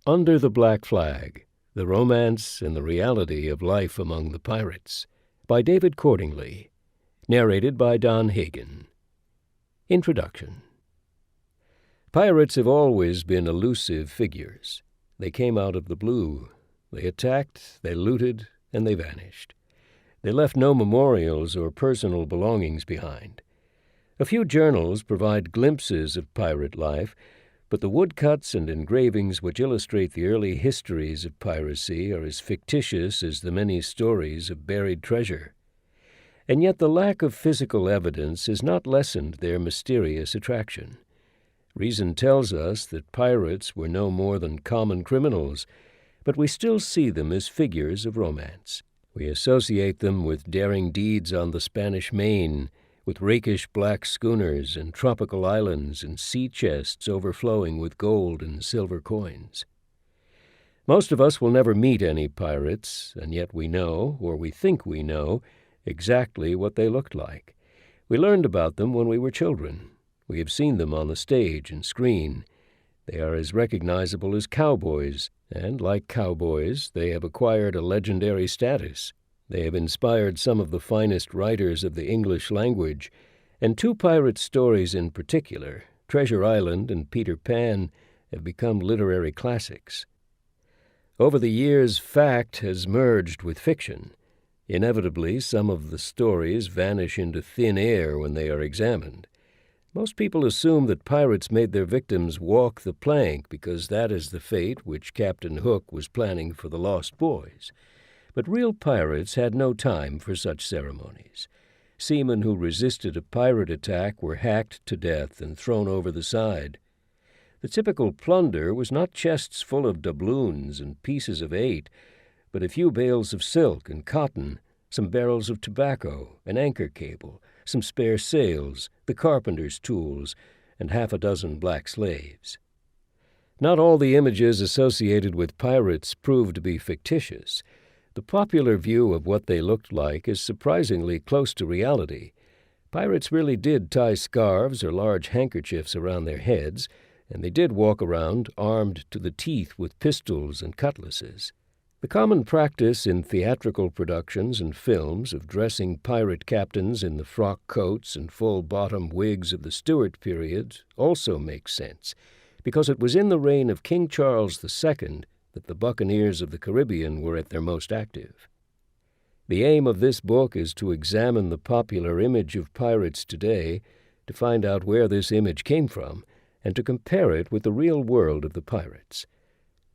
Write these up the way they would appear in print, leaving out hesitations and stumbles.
Under the Black Flag, The Romance and the Reality of Life Among the Pirates, by David Cordingly, narrated by Don Hagen. Introduction. Pirates have always been elusive figures. They came out of the blue. They attacked, they looted, and they vanished. They left no memorials or personal belongings behind. A few journals provide glimpses of pirate life, but the woodcuts and engravings which illustrate the early histories of piracy are as fictitious as the many stories of buried treasure. And yet the lack of physical evidence has not lessened their mysterious attraction. Reason tells us that pirates were no more than common criminals, but we still see them as figures of romance. We associate them with daring deeds on the Spanish Main, with rakish black schooners and tropical islands and sea chests overflowing with gold and silver coins. Most of us will never meet any pirates, and yet we know, or we think we know, exactly what they looked like. We learned about them when we were children. We have seen them on the stage and screen. They are as recognizable as cowboys, and like cowboys, they have acquired a legendary status. They have inspired some of the finest writers of the English language, and two pirate stories in particular, Treasure Island and Peter Pan, have become literary classics. Over the years, fact has merged with fiction. Inevitably, some of the stories vanish into thin air when they are examined. Most people assume that pirates made their victims walk the plank because that is the fate which Captain Hook was planning for the Lost Boys. But real pirates had no time for such ceremonies. Seamen who resisted a pirate attack were hacked to death and thrown over the side. The typical plunder was not chests full of doubloons and pieces of eight, but a few bales of silk and cotton, some barrels of tobacco, an anchor cable, some spare sails, the carpenter's tools, and half a dozen black slaves. Not all the images associated with pirates proved to be fictitious. The popular view of what they looked like is surprisingly close to reality. Pirates really did tie scarves or large handkerchiefs around their heads, and they did walk around armed to the teeth with pistols and cutlasses. The common practice in theatrical productions and films of dressing pirate captains in the frock coats and full-bottom wigs of the Stuart period also makes sense, because it was in the reign of King Charles II that the buccaneers of the Caribbean were at their most active. The aim of this book is to examine the popular image of pirates today, to find out where this image came from, and to compare it with the real world of the pirates.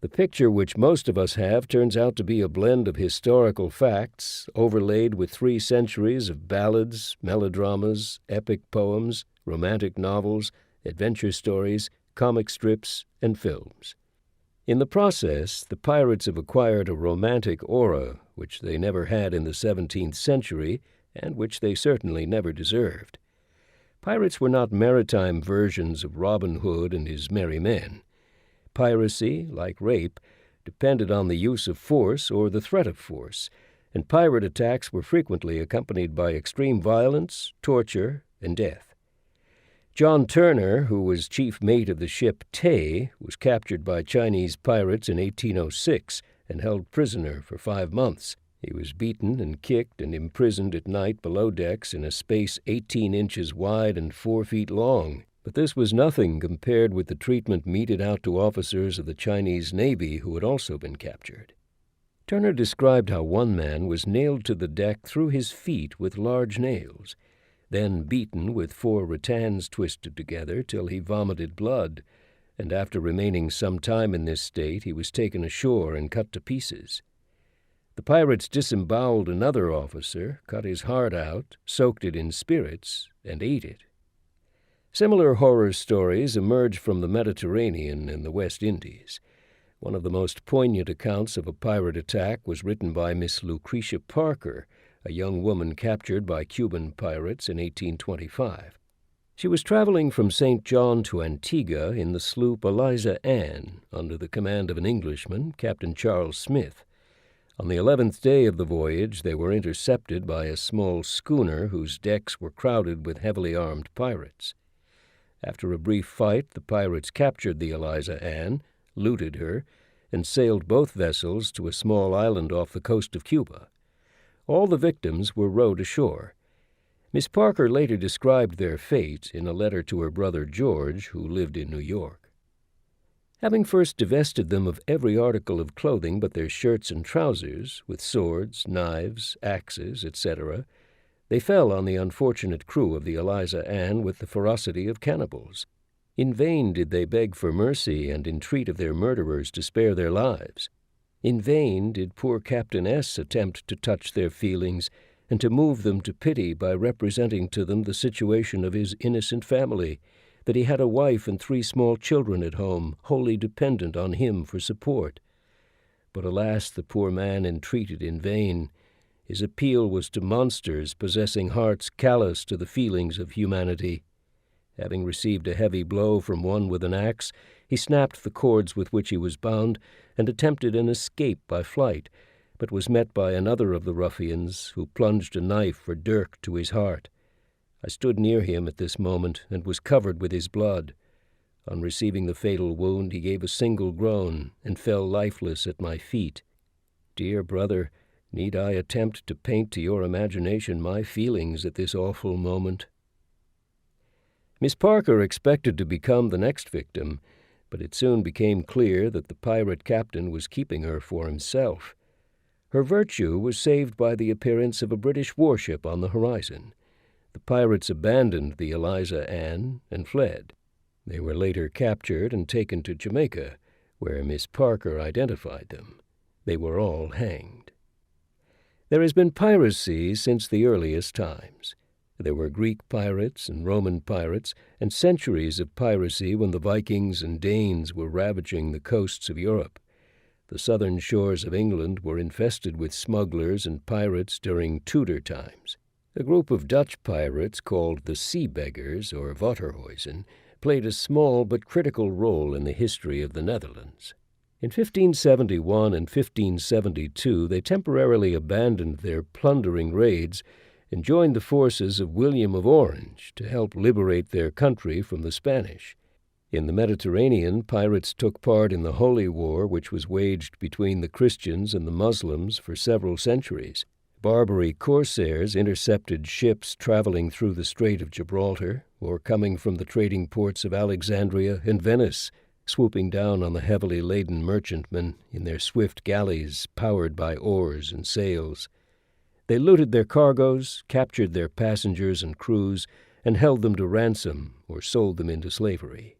The picture which most of us have turns out to be a blend of historical facts, overlaid with 3 centuries of ballads, melodramas, epic poems, romantic novels, adventure stories, comic strips, and films. In the process, the pirates have acquired a romantic aura which they never had in the 17th century and which they certainly never deserved. Pirates were not maritime versions of Robin Hood and his merry men. Piracy, like rape, depended on the use of force or the threat of force, and pirate attacks were frequently accompanied by extreme violence, torture, and death. John Turner, who was chief mate of the ship Tay, was captured by Chinese pirates in 1806 and held prisoner for 5 months. He was beaten and kicked and imprisoned at night below decks in a space 18 inches wide and 4 feet long. But this was nothing compared with the treatment meted out to officers of the Chinese Navy who had also been captured. Turner described how one man was nailed to the deck through his feet with large nails, then beaten with 4 rattans twisted together till he vomited blood, and after remaining some time in this state he was taken ashore and cut to pieces. The pirates disemboweled another officer, cut his heart out, soaked it in spirits, and ate it. Similar horror stories emerge from the Mediterranean and the West Indies. One of the most poignant accounts of a pirate attack was written by Miss Lucretia Parker, a young woman captured by Cuban pirates in 1825. She was traveling from St. John to Antigua in the sloop Eliza Ann, under the command of an Englishman, Captain Charles Smith. On the 11th day of the voyage, they were intercepted by a small schooner whose decks were crowded with heavily armed pirates. After a brief fight, the pirates captured the Eliza Ann, looted her, and sailed both vessels to a small island off the coast of Cuba. All the victims were rowed ashore. Miss Parker later described their fate in a letter to her brother George, who lived in New York. Having first divested them of every article of clothing but their shirts and trousers, with swords, knives, axes, etc., they fell on the unfortunate crew of the Eliza Ann with the ferocity of cannibals. In vain did they beg for mercy and entreat of their murderers to spare their lives. In vain did poor Captain S. attempt to touch their feelings and to move them to pity by representing to them the situation of his innocent family, that he had a wife and 3 small children at home, wholly dependent on him for support. But alas, the poor man entreated in vain. His appeal was to monsters possessing hearts callous to the feelings of humanity. Having received a heavy blow from one with an axe, he snapped the cords with which he was bound and attempted an escape by flight, but was met by another of the ruffians, who plunged a knife or dirk to his heart. I stood near him at this moment and was covered with his blood. On receiving the fatal wound, he gave a single groan and fell lifeless at my feet. Dear brother, need I attempt to paint to your imagination my feelings at this awful moment? Miss Parker expected to become the next victim, but it soon became clear that the pirate captain was keeping her for himself. Her virtue was saved by the appearance of a British warship on the horizon. The pirates abandoned the Eliza Ann and fled. They were later captured and taken to Jamaica, where Miss Parker identified them. They were all hanged. There has been piracy since the earliest times. There were Greek pirates and Roman pirates, and centuries of piracy when the Vikings and Danes were ravaging the coasts of Europe. The southern shores of England were infested with smugglers and pirates during Tudor times. A group of Dutch pirates called the Sea Beggars, or Waterhuizen, played a small but critical role in the history of the Netherlands. In 1571 and 1572, they temporarily abandoned their plundering raids and joined the forces of William of Orange to help liberate their country from the Spanish. In the Mediterranean, pirates took part in the Holy War, which was waged between the Christians and the Muslims for several centuries. Barbary corsairs intercepted ships traveling through the Strait of Gibraltar or coming from the trading ports of Alexandria and Venice, swooping down on the heavily laden merchantmen in their swift galleys powered by oars and sails. They looted their cargoes, captured their passengers and crews, and held them to ransom or sold them into slavery.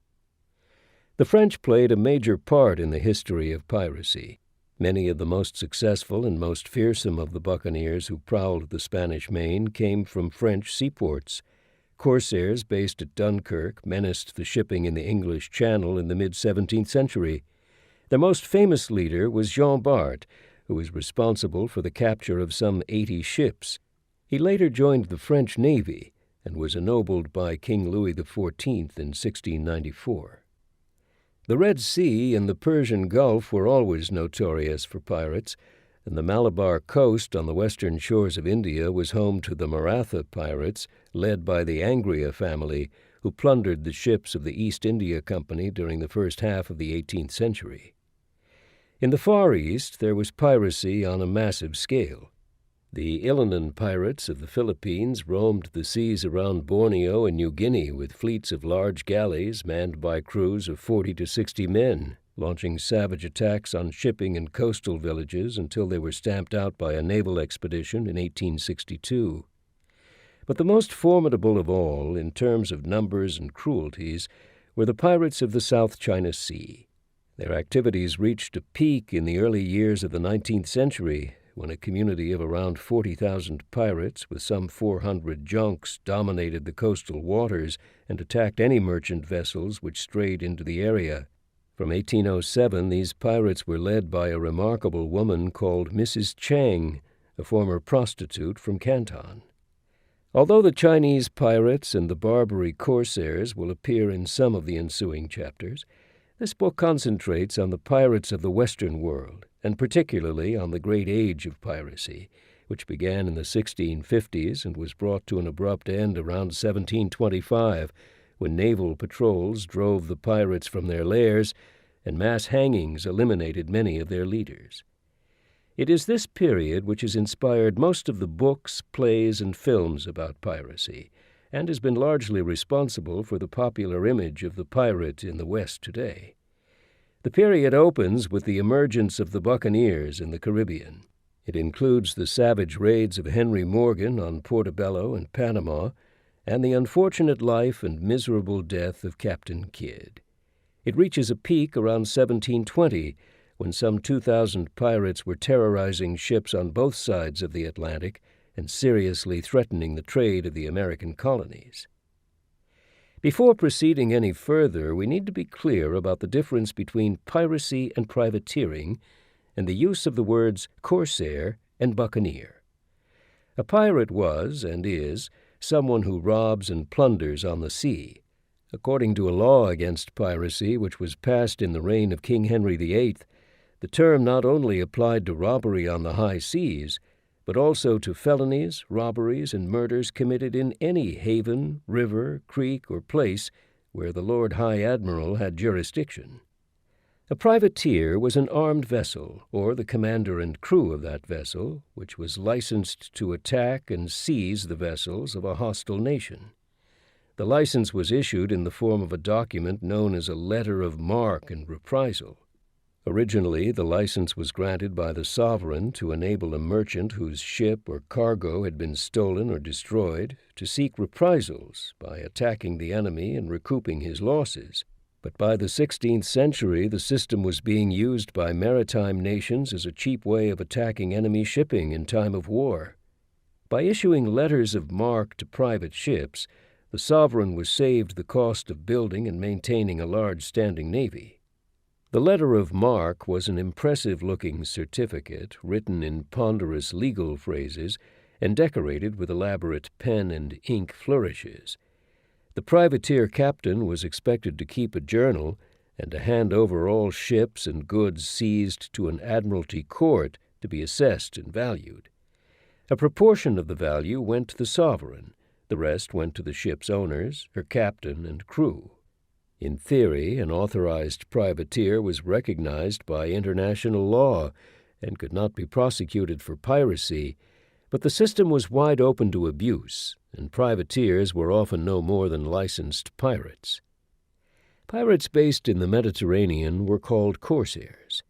The French played a major part in the history of piracy. Many of the most successful and most fearsome of the buccaneers who prowled the Spanish Main came from French seaports. Corsairs based at Dunkirk menaced the shipping in the English Channel in the mid-17th century. Their most famous leader was Jean Bart, who was responsible for the capture of some 80 ships. He later joined the French Navy and was ennobled by King Louis XIV in 1694. The Red Sea and the Persian Gulf were always notorious for pirates, and the Malabar coast on the western shores of India was home to the Maratha pirates, led by the Angria family, who plundered the ships of the East India Company during the first half of the 18th century. In the Far East, there was piracy on a massive scale. The Ilinan pirates of the Philippines roamed the seas around Borneo and New Guinea with fleets of large galleys manned by crews of 40 to 60 men, launching savage attacks on shipping and coastal villages until they were stamped out by a naval expedition in 1862. But the most formidable of all, in terms of numbers and cruelties, were the pirates of the South China Sea. Their activities reached a peak in the early years of the 19th century, when a community of around 40,000 pirates with some 400 junks dominated the coastal waters and attacked any merchant vessels which strayed into the area. From 1807, these pirates were led by a remarkable woman called Mrs. Chang, a former prostitute from Canton. Although the Chinese pirates and the Barbary corsairs will appear in some of the ensuing chapters, this book concentrates on the pirates of the Western world, and particularly on the great age of piracy, which began in the 1650s and was brought to an abrupt end around 1725, when naval patrols drove the pirates from their lairs and mass hangings eliminated many of their leaders. It is this period which has inspired most of the books, plays, and films about piracy, and has been largely responsible for the popular image of the pirate in the West today. The period opens with the emergence of the buccaneers in the Caribbean. It includes the savage raids of Henry Morgan on Portobello and Panama, and the unfortunate life and miserable death of Captain Kidd. It reaches a peak around 1720, when some 2,000 pirates were terrorizing ships on both sides of the Atlantic and seriously threatening the trade of the American colonies. Before proceeding any further, we need to be clear about the difference between piracy and privateering and the use of the words corsair and buccaneer. A pirate was, and is, someone who robs and plunders on the sea. According to a law against piracy which was passed in the reign of King Henry VIII, the term not only applied to robbery on the high seas, but also to felonies, robberies, and murders committed in any haven, river, creek, or place where the Lord High Admiral had jurisdiction. A privateer was an armed vessel, or the commander and crew of that vessel, which was licensed to attack and seize the vessels of a hostile nation. The license was issued in the form of a document known as a letter of marque and reprisal. Originally, the license was granted by the sovereign to enable a merchant whose ship or cargo had been stolen or destroyed to seek reprisals by attacking the enemy and recouping his losses. But by the 16th century, the system was being used by maritime nations as a cheap way of attacking enemy shipping in time of war. By issuing letters of marque to private ships, the sovereign was saved the cost of building and maintaining a large standing navy. The letter of marque was an impressive-looking certificate written in ponderous legal phrases and decorated with elaborate pen and ink flourishes. The privateer captain was expected to keep a journal and to hand over all ships and goods seized to an admiralty court to be assessed and valued. A proportion of the value went to the sovereign, the rest went to the ship's owners, her captain, and crew. In theory, an authorized privateer was recognized by international law and could not be prosecuted for piracy, but the system was wide open to abuse, and privateers were often no more than licensed pirates. Pirates based in the Mediterranean were called corsairs.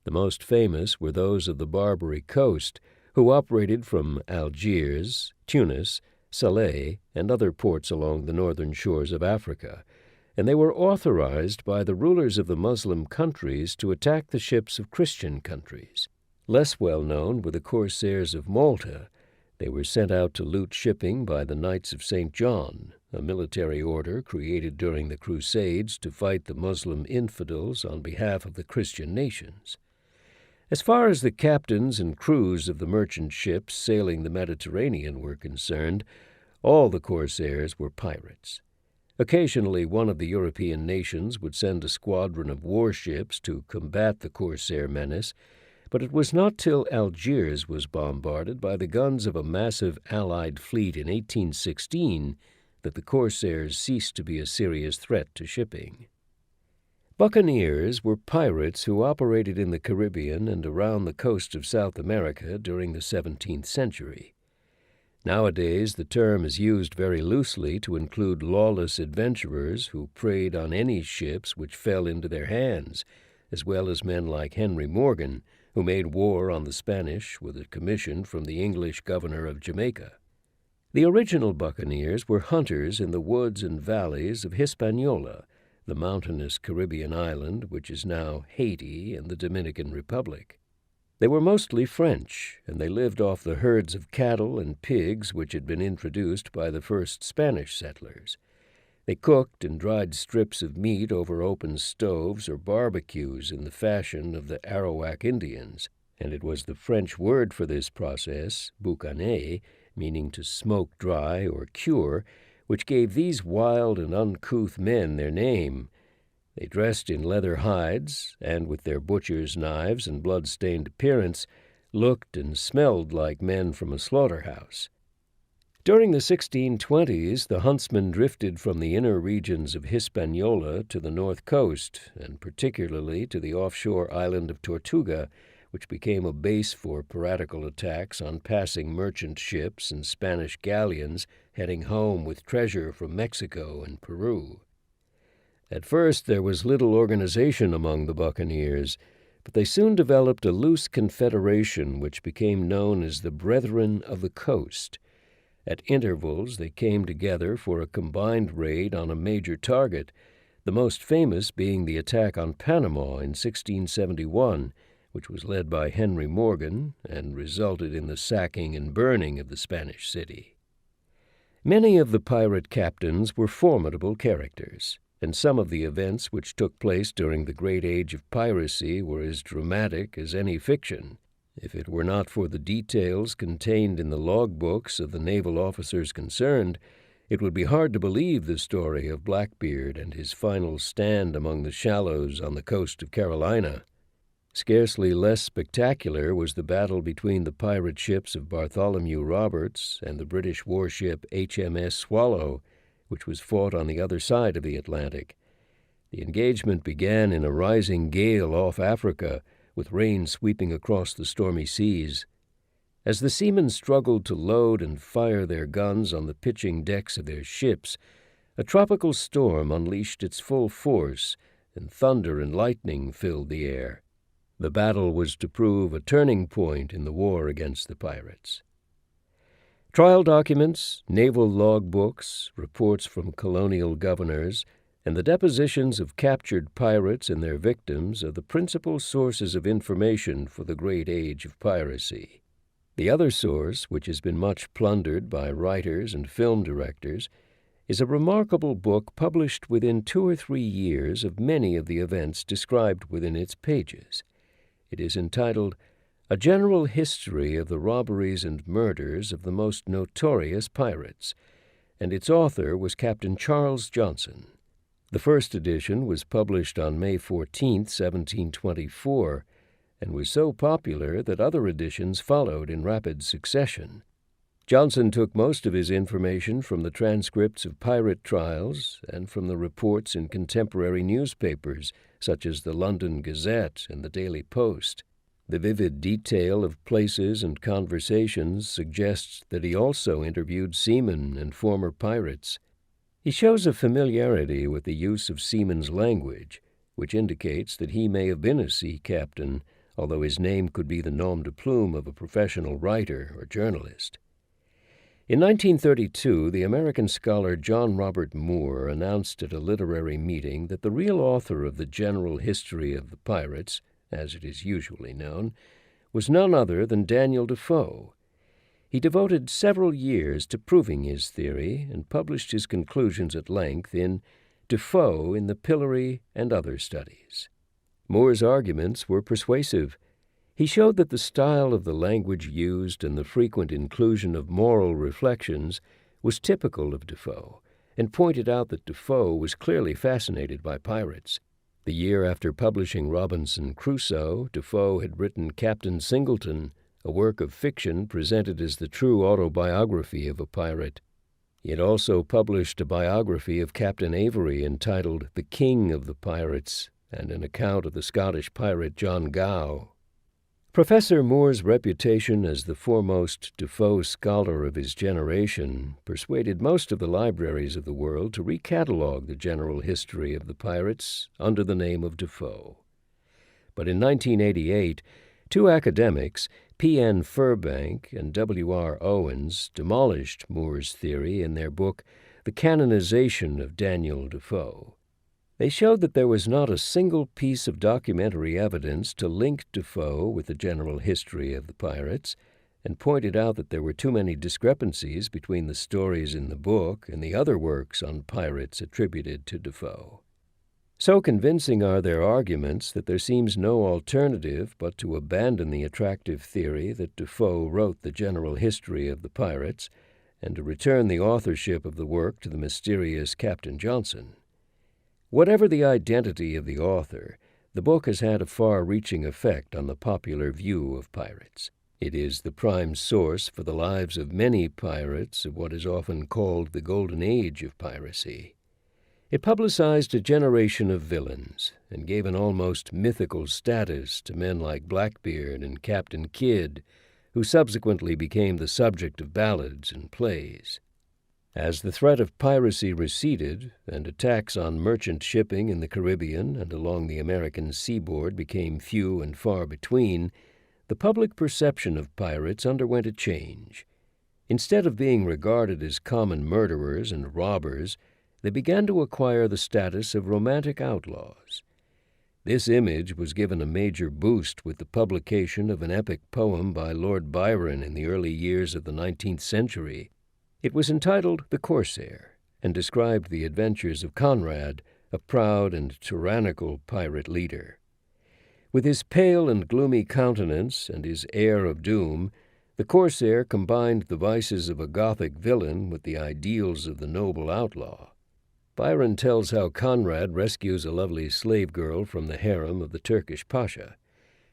The most famous were those of the Barbary coast, who operated from Algiers, Tunis, Salé, and other ports along the northern shores of Africa, and they were authorized by the rulers of the Muslim countries to attack the ships of Christian countries. Less well known were the corsairs of Malta. They were sent out to loot shipping by the Knights of St. John, a military order created during the Crusades to fight the Muslim infidels on behalf of the Christian nations. As far as the captains and crews of the merchant ships sailing the Mediterranean were concerned, all the corsairs were pirates. Occasionally, one of the European nations would send a squadron of warships to combat the corsair menace, but it was not till Algiers was bombarded by the guns of a massive Allied fleet in 1816 that the corsairs ceased to be a serious threat to shipping. Buccaneers were pirates who operated in the Caribbean and around the coast of South America during the 17th century. Nowadays, the term is used very loosely to include lawless adventurers who preyed on any ships which fell into their hands, as well as men like Henry Morgan, who made war on the Spanish with a commission from the English governor of Jamaica. The original buccaneers were hunters in the woods and valleys of Hispaniola, the mountainous Caribbean island which is now Haiti and the Dominican Republic. They were mostly French, and they lived off the herds of cattle and pigs which had been introduced by the first Spanish settlers. They cooked and dried strips of meat over open stoves or barbecues in the fashion of the Arawak Indians, and it was the French word for this process, boucaner, meaning to smoke dry or cure, which gave these wild and uncouth men their name. They dressed in leather hides, and with their butcher's knives and blood-stained appearance, looked and smelled like men from a slaughterhouse. During the 1620s, the huntsmen drifted from the inner regions of Hispaniola to the north coast, and particularly to the offshore island of Tortuga, which became a base for piratical attacks on passing merchant ships and Spanish galleons heading home with treasure from Mexico and Peru. At first, there was little organization among the buccaneers, but they soon developed a loose confederation which became known as the Brethren of the Coast. At intervals, they came together for a combined raid on a major target, the most famous being the attack on Panama in 1671, which was led by Henry Morgan and resulted in the sacking and burning of the Spanish city. Many of the pirate captains were formidable characters, and some of the events which took place during the great age of piracy were as dramatic as any fiction. If it were not for the details contained in the logbooks of the naval officers concerned, it would be hard to believe the story of Blackbeard and his final stand among the shallows on the coast of Carolina. Scarcely less spectacular was the battle between the pirate ships of Bartholomew Roberts and the British warship HMS Swallow, which was fought on the other side of the Atlantic. The engagement began in a rising gale off Africa, with rain sweeping across the stormy seas. As the seamen struggled to load and fire their guns on the pitching decks of their ships, a tropical storm unleashed its full force, and thunder and lightning filled the air. The battle was to prove a turning point in the war against the pirates. Trial documents, naval logbooks, reports from colonial governors, and the depositions of captured pirates and their victims are the principal sources of information for the great age of piracy. The other source, which has been much plundered by writers and film directors, is a remarkable book published within 2 or 3 years of many of the events described within its pages. It is entitled A General History of the Robberies and Murders of the Most Notorious Pirates, and its author was Captain Charles Johnson. The first edition was published on May 14, 1724, and was so popular that other editions followed in rapid succession. Johnson took most of his information from the transcripts of pirate trials and from the reports in contemporary newspapers, such as the London Gazette and the Daily Post. The vivid detail of places and conversations suggests that he also interviewed seamen and former pirates. He shows a familiarity with the use of seaman's language, which indicates that he may have been a sea captain, although his name could be the nom de plume of a professional writer or journalist. In 1932, the American scholar John Robert Moore announced at a literary meeting that the real author of the General History of the Pirates, as it is usually known, was none other than Daniel Defoe. He devoted several years to proving his theory and published his conclusions at length in Defoe in the Pillory and Other Studies. Moore's arguments were persuasive. He showed that the style of the language used and the frequent inclusion of moral reflections was typical of Defoe, and pointed out that Defoe was clearly fascinated by pirates. The year after publishing Robinson Crusoe, Defoe had written Captain Singleton, a work of fiction presented as the true autobiography of a pirate. He had also published a biography of Captain Avery entitled The King of the Pirates, and an account of the Scottish pirate John Gow. Professor Moore's reputation as the foremost Defoe scholar of his generation persuaded most of the libraries of the world to recatalogue the general history of the pirates under the name of Defoe. But in 1988, 2 academics, P.N. Furbank and W.R. Owens, demolished Moore's theory in their book The Canonization of Daniel Defoe. They showed that there was not a single piece of documentary evidence to link Defoe with the general history of the pirates, and pointed out that there were too many discrepancies between the stories in the book and the other works on pirates attributed to Defoe. So convincing are their arguments that there seems no alternative but to abandon the attractive theory that Defoe wrote the general history of the pirates, and to return the authorship of the work to the mysterious Captain Johnson. Whatever the identity of the author, the book has had a far-reaching effect on the popular view of pirates. It is the prime source for the lives of many pirates of what is often called the Golden Age of piracy. It publicized a generation of villains and gave an almost mythical status to men like Blackbeard and Captain Kidd, who subsequently became the subject of ballads and plays. As the threat of piracy receded and attacks on merchant shipping in the Caribbean and along the American seaboard became few and far between, the public perception of pirates underwent a change. Instead of being regarded as common murderers and robbers, they began to acquire the status of romantic outlaws. This image was given a major boost with the publication of an epic poem by Lord Byron in the early years of the 19th century. It was entitled The Corsair, and described the adventures of Conrad, a proud and tyrannical pirate leader. With his pale and gloomy countenance and his air of doom, the Corsair combined the vices of a Gothic villain with the ideals of the noble outlaw. Byron tells how Conrad rescues a lovely slave girl from the harem of the Turkish pasha.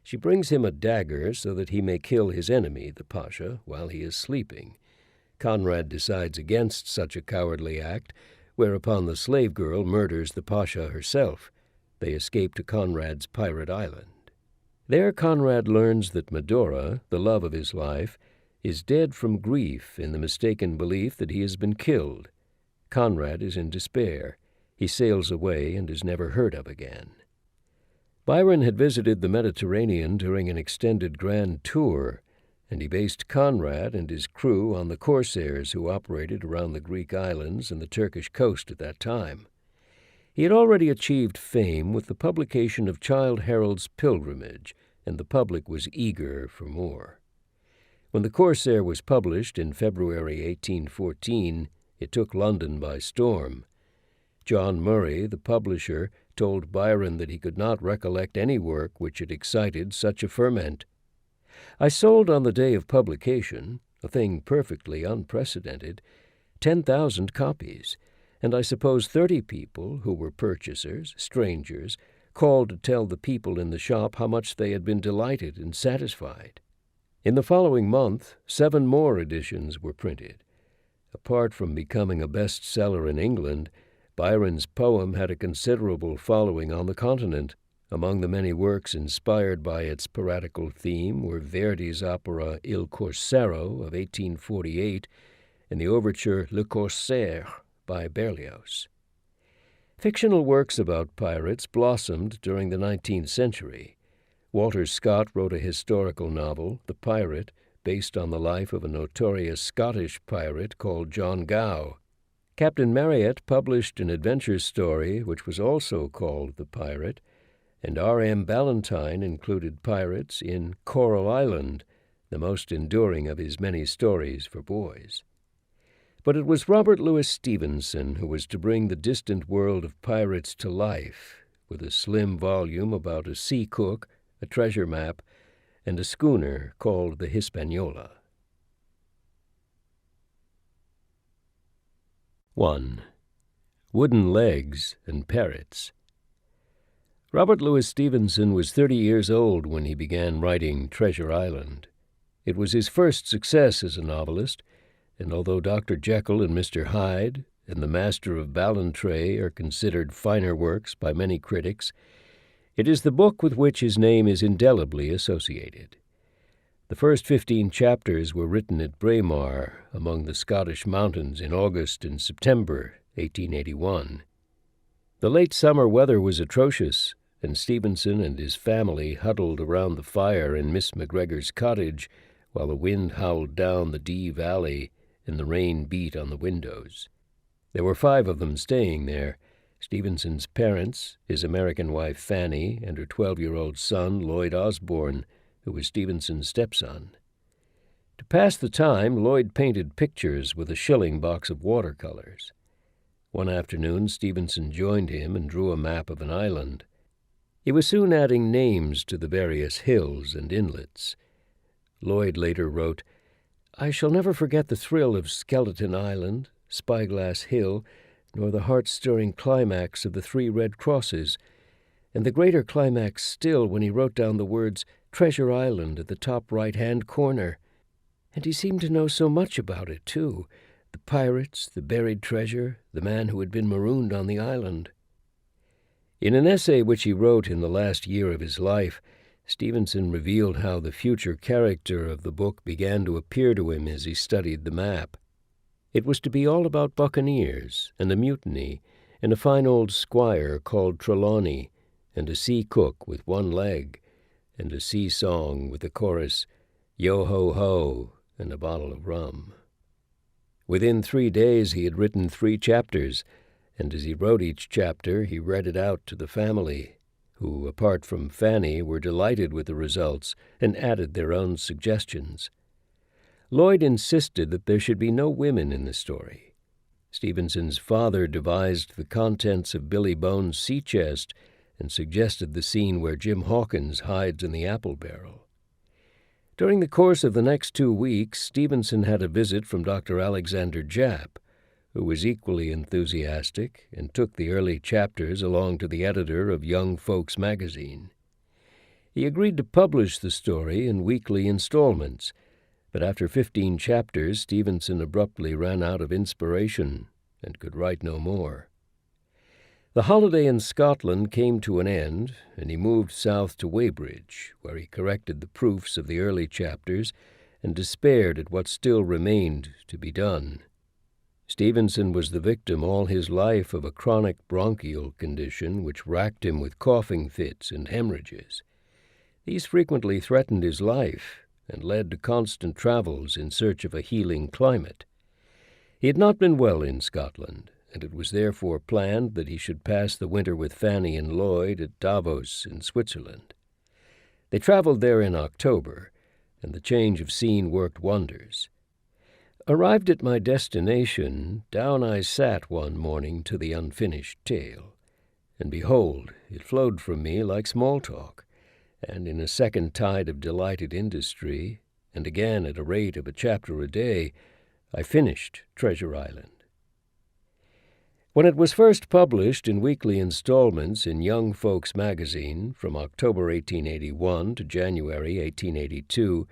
She brings him a dagger so that he may kill his enemy, the pasha, while he is sleeping. Conrad decides against such a cowardly act, whereupon the slave girl murders the pasha herself. They escape to Conrad's pirate island. There Conrad learns that Medora, the love of his life, is dead from grief in the mistaken belief that he has been killed. Conrad is in despair. He sails away and is never heard of again. Byron had visited the Mediterranean during an extended grand tour, and he based Conrad and his crew on the corsairs who operated around the Greek islands and the Turkish coast at that time. He had already achieved fame with the publication of Childe Harold's Pilgrimage, and the public was eager for more. When the Corsair was published in February 1814, it took London by storm. John Murray, the publisher, told Byron that he could not recollect any work which had excited such a ferment. I sold on the day of publication, a thing perfectly unprecedented, 10,000 copies, and I suppose 30 people, who were purchasers, strangers, called to tell the people in the shop how much they had been delighted and satisfied. In the following month, 7 more editions were printed. Apart from becoming a bestseller in England, Byron's poem had a considerable following on the continent. Among the many works inspired by its piratical theme were Verdi's opera Il Corsaro of 1848 and the overture Le Corsaire by Berlioz. Fictional works about pirates blossomed during the 19th century. Walter Scott wrote a historical novel, The Pirate, based on the life of a notorious Scottish pirate called John Gow. Captain Marryat published an adventure story which was also called The Pirate, and R.M. Ballantyne included pirates in Coral Island, the most enduring of his many stories for boys. But it was Robert Louis Stevenson who was to bring the distant world of pirates to life with a slim volume about a sea cook, a treasure map, and a schooner called the Hispaniola. 1. Wooden Legs and Parrots. Robert Louis Stevenson was 30 years old when he began writing Treasure Island. It was his first success as a novelist, and although Dr. Jekyll and Mr. Hyde and The Master of Ballantrae are considered finer works by many critics, it is the book with which his name is indelibly associated. The first 15 chapters were written at Braemar, among the Scottish mountains, in August and September 1881. The late summer weather was atrocious, and Stevenson and his family huddled around the fire in Miss McGregor's cottage while the wind howled down the Dee Valley and the rain beat on the windows. There were 5 of them staying there: Stevenson's parents, his American wife Fanny, and her 12-year-old son Lloyd Osborne, who was Stevenson's stepson. To pass the time, Lloyd painted pictures with a shilling box of watercolors. One afternoon, Stevenson joined him and drew a map of an island. He was soon adding names to the various hills and inlets. Lloyd later wrote, "I shall never forget the thrill of Skeleton Island, Spyglass Hill, nor the heart-stirring climax of the 3 red crosses. and the greater climax still when he wrote down the words Treasure Island at the top right-hand corner. And he seemed to know so much about it, too. The pirates, the buried treasure, the man who had been marooned on the island. In an essay which he wrote in the last year of his life, Stevenson revealed how the future character of the book began to appear to him as he studied the map. It was to be all about buccaneers and a mutiny, and a fine old squire called Trelawney, and a sea cook with one leg, and a sea song with the chorus, Yo-ho-ho, and a bottle of rum. Within 3 days he had written 3 chapters, and as he wrote each chapter he read it out to the family, who, apart from Fanny, were delighted with the results and added their own suggestions. Lloyd insisted that there should be no women in the story. Stevenson's father devised the contents of Billy Bones' sea chest and suggested the scene where Jim Hawkins hides in the apple barrel. During the course of the next 2 weeks, Stevenson had a visit from Dr. Alexander Japp, who was equally enthusiastic and took the early chapters along to the editor of Young Folks magazine. He agreed to publish the story in weekly installments, but after 15 chapters, Stevenson abruptly ran out of inspiration and could write no more. The holiday in Scotland came to an end, and he moved south to Weybridge, where he corrected the proofs of the early chapters and despaired at what still remained to be done. Stevenson was the victim all his life of a chronic bronchial condition which racked him with coughing fits and hemorrhages. These frequently threatened his life and led to constant travels in search of a healing climate. He had not been well in Scotland, and it was therefore planned that he should pass the winter with Fanny and Lloyd at Davos in Switzerland. They traveled there in October, and the change of scene worked wonders. Arrived at my destination, down I sat one morning to the unfinished tale, and behold, it flowed from me like small talk, and in a second tide of delighted industry, and again at a rate of a chapter a day, I finished Treasure Island. When it was first published in weekly installments in Young Folks magazine from October 1881 to January 1882,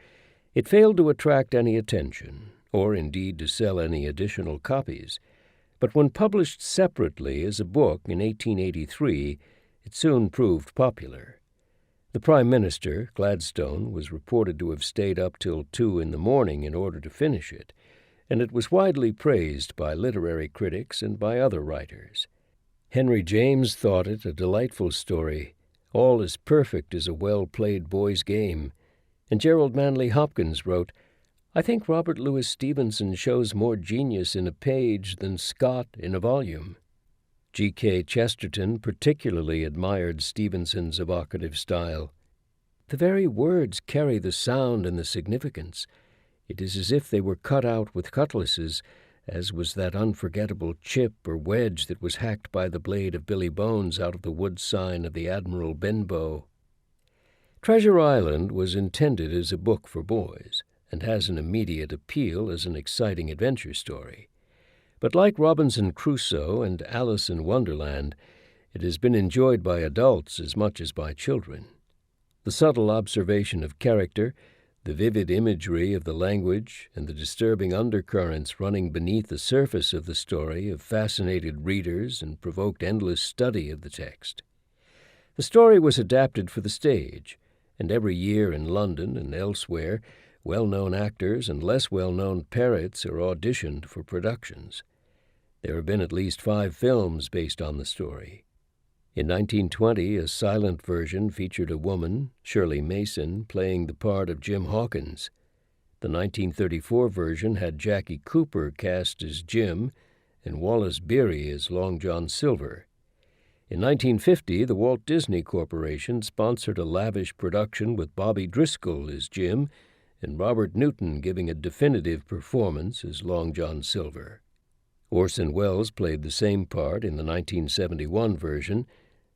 it failed to attract any attention, or indeed to sell any additional copies. But when published separately as a book in 1883, it soon proved popular. The Prime Minister, Gladstone, was reported to have stayed up till 2 in the morning in order to finish it, and it was widely praised by literary critics and by other writers. Henry James thought it a delightful story, all as perfect as a well-played boy's game, and Gerald Manley Hopkins wrote, "I think Robert Louis Stevenson shows more genius in a page than Scott in a volume." G.K. Chesterton particularly admired Stevenson's evocative style. "The very words carry the sound and the significance. It is as if they were cut out with cutlasses, as was that unforgettable chip or wedge that was hacked by the blade of Billy Bones out of the wood sign of the Admiral Benbow." Treasure Island was intended as a book for boys, and has an immediate appeal as an exciting adventure story. But like Robinson Crusoe and Alice in Wonderland, it has been enjoyed by adults as much as by children. The subtle observation of character, the vivid imagery of the language, and the disturbing undercurrents running beneath the surface of the story have fascinated readers and provoked endless study of the text. The story was adapted for the stage, and every year in London and elsewhere, well-known actors and less well-known parrots are auditioned for productions. There have been at least 5 films based on the story. In 1920, a silent version featured a woman, Shirley Mason, playing the part of Jim Hawkins. The 1934 version had Jackie Cooper cast as Jim and Wallace Beery as Long John Silver. In 1950, the Walt Disney Corporation sponsored a lavish production with Bobby Driscoll as Jim and Robert Newton giving a definitive performance as Long John Silver. Orson Welles played the same part in the 1971 version,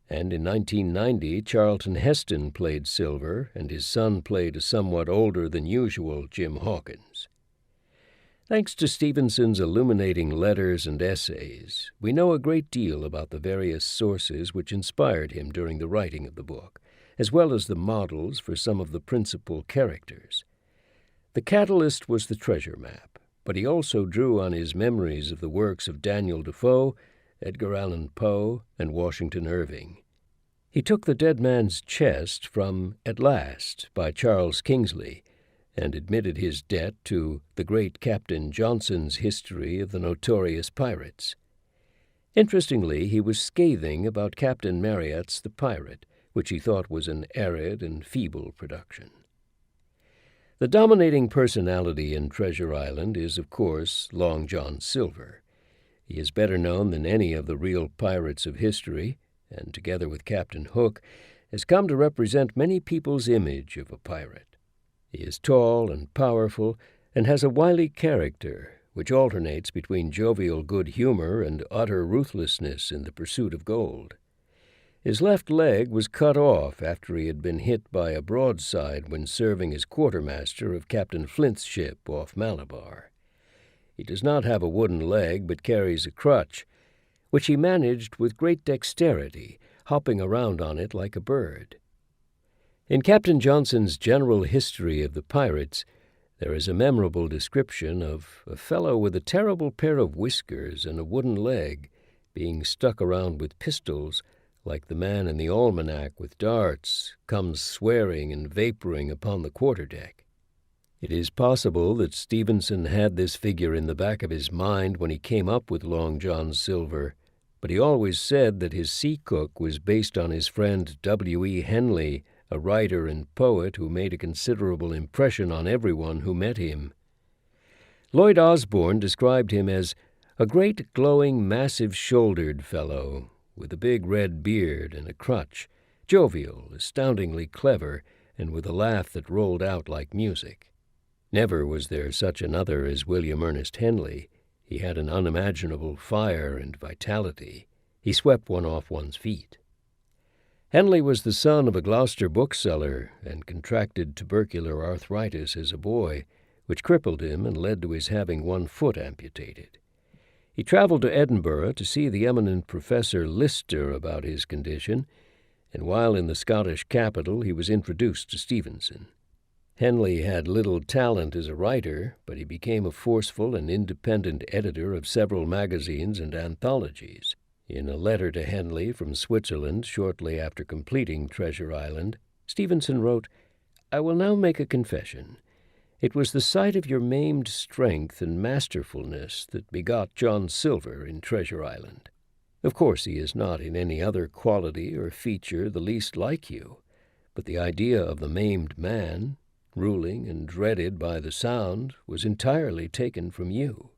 and in 1990 Charlton Heston played Silver, and his son played a somewhat older than usual Jim Hawkins. Thanks to Stevenson's illuminating letters and essays, we know a great deal about the various sources which inspired him during the writing of the book, as well as the models for some of the principal characters. The catalyst was the treasure map, but he also drew on his memories of the works of Daniel Defoe, Edgar Allan Poe, and Washington Irving. He took The Dead Man's Chest from At Last by Charles Kingsley, and admitted his debt to the great Captain Johnson's History of the Notorious Pirates. Interestingly, he was scathing about Captain Marryat's The Pirate, which he thought was an arid and feeble production. The dominating personality in Treasure Island is, of course, Long John Silver. He is better known than any of the real pirates of history, and together with Captain Hook, has come to represent many people's image of a pirate. He is tall and powerful, and has a wily character, which alternates between jovial good humor and utter ruthlessness in the pursuit of gold. His left leg was cut off after he had been hit by a broadside when serving as quartermaster of Captain Flint's ship off Malabar. He does not have a wooden leg, but carries a crutch, which he managed with great dexterity, hopping around on it like a bird. In Captain Johnson's General History of the Pirates, there is a memorable description of a fellow with a terrible pair of whiskers and a wooden leg being stuck around with pistols, like the man in the almanac with darts, comes swearing and vaporing upon the quarterdeck. It is possible that Stevenson had this figure in the back of his mind when he came up with Long John Silver, but he always said that his sea cook was based on his friend W.E. Henley, a writer and poet who made a considerable impression on everyone who met him. Lloyd Osbourne described him as a great, glowing, massive-shouldered fellow, with a big red beard and a crutch, jovial, astoundingly clever, and with a laugh that rolled out like music. Never was there such another as William Ernest Henley. He had an unimaginable fire and vitality. He swept one off one's feet. Henley was the son of a Gloucester bookseller and contracted tubercular arthritis as a boy, which crippled him and led to his having one foot amputated. He traveled to Edinburgh to see the eminent Professor Lister about his condition, and while in the Scottish capital he was introduced to Stevenson. Henley had little talent as a writer, but he became a forceful and independent editor of several magazines and anthologies. In a letter to Henley from Switzerland shortly after completing Treasure Island, Stevenson wrote, "I will now make a confession. It was the sight of your maimed strength and masterfulness that begot John Silver in Treasure Island. Of course he is not in any other quality or feature the least like you, but the idea of the maimed man, ruling and dreaded by the sound, was entirely taken from you."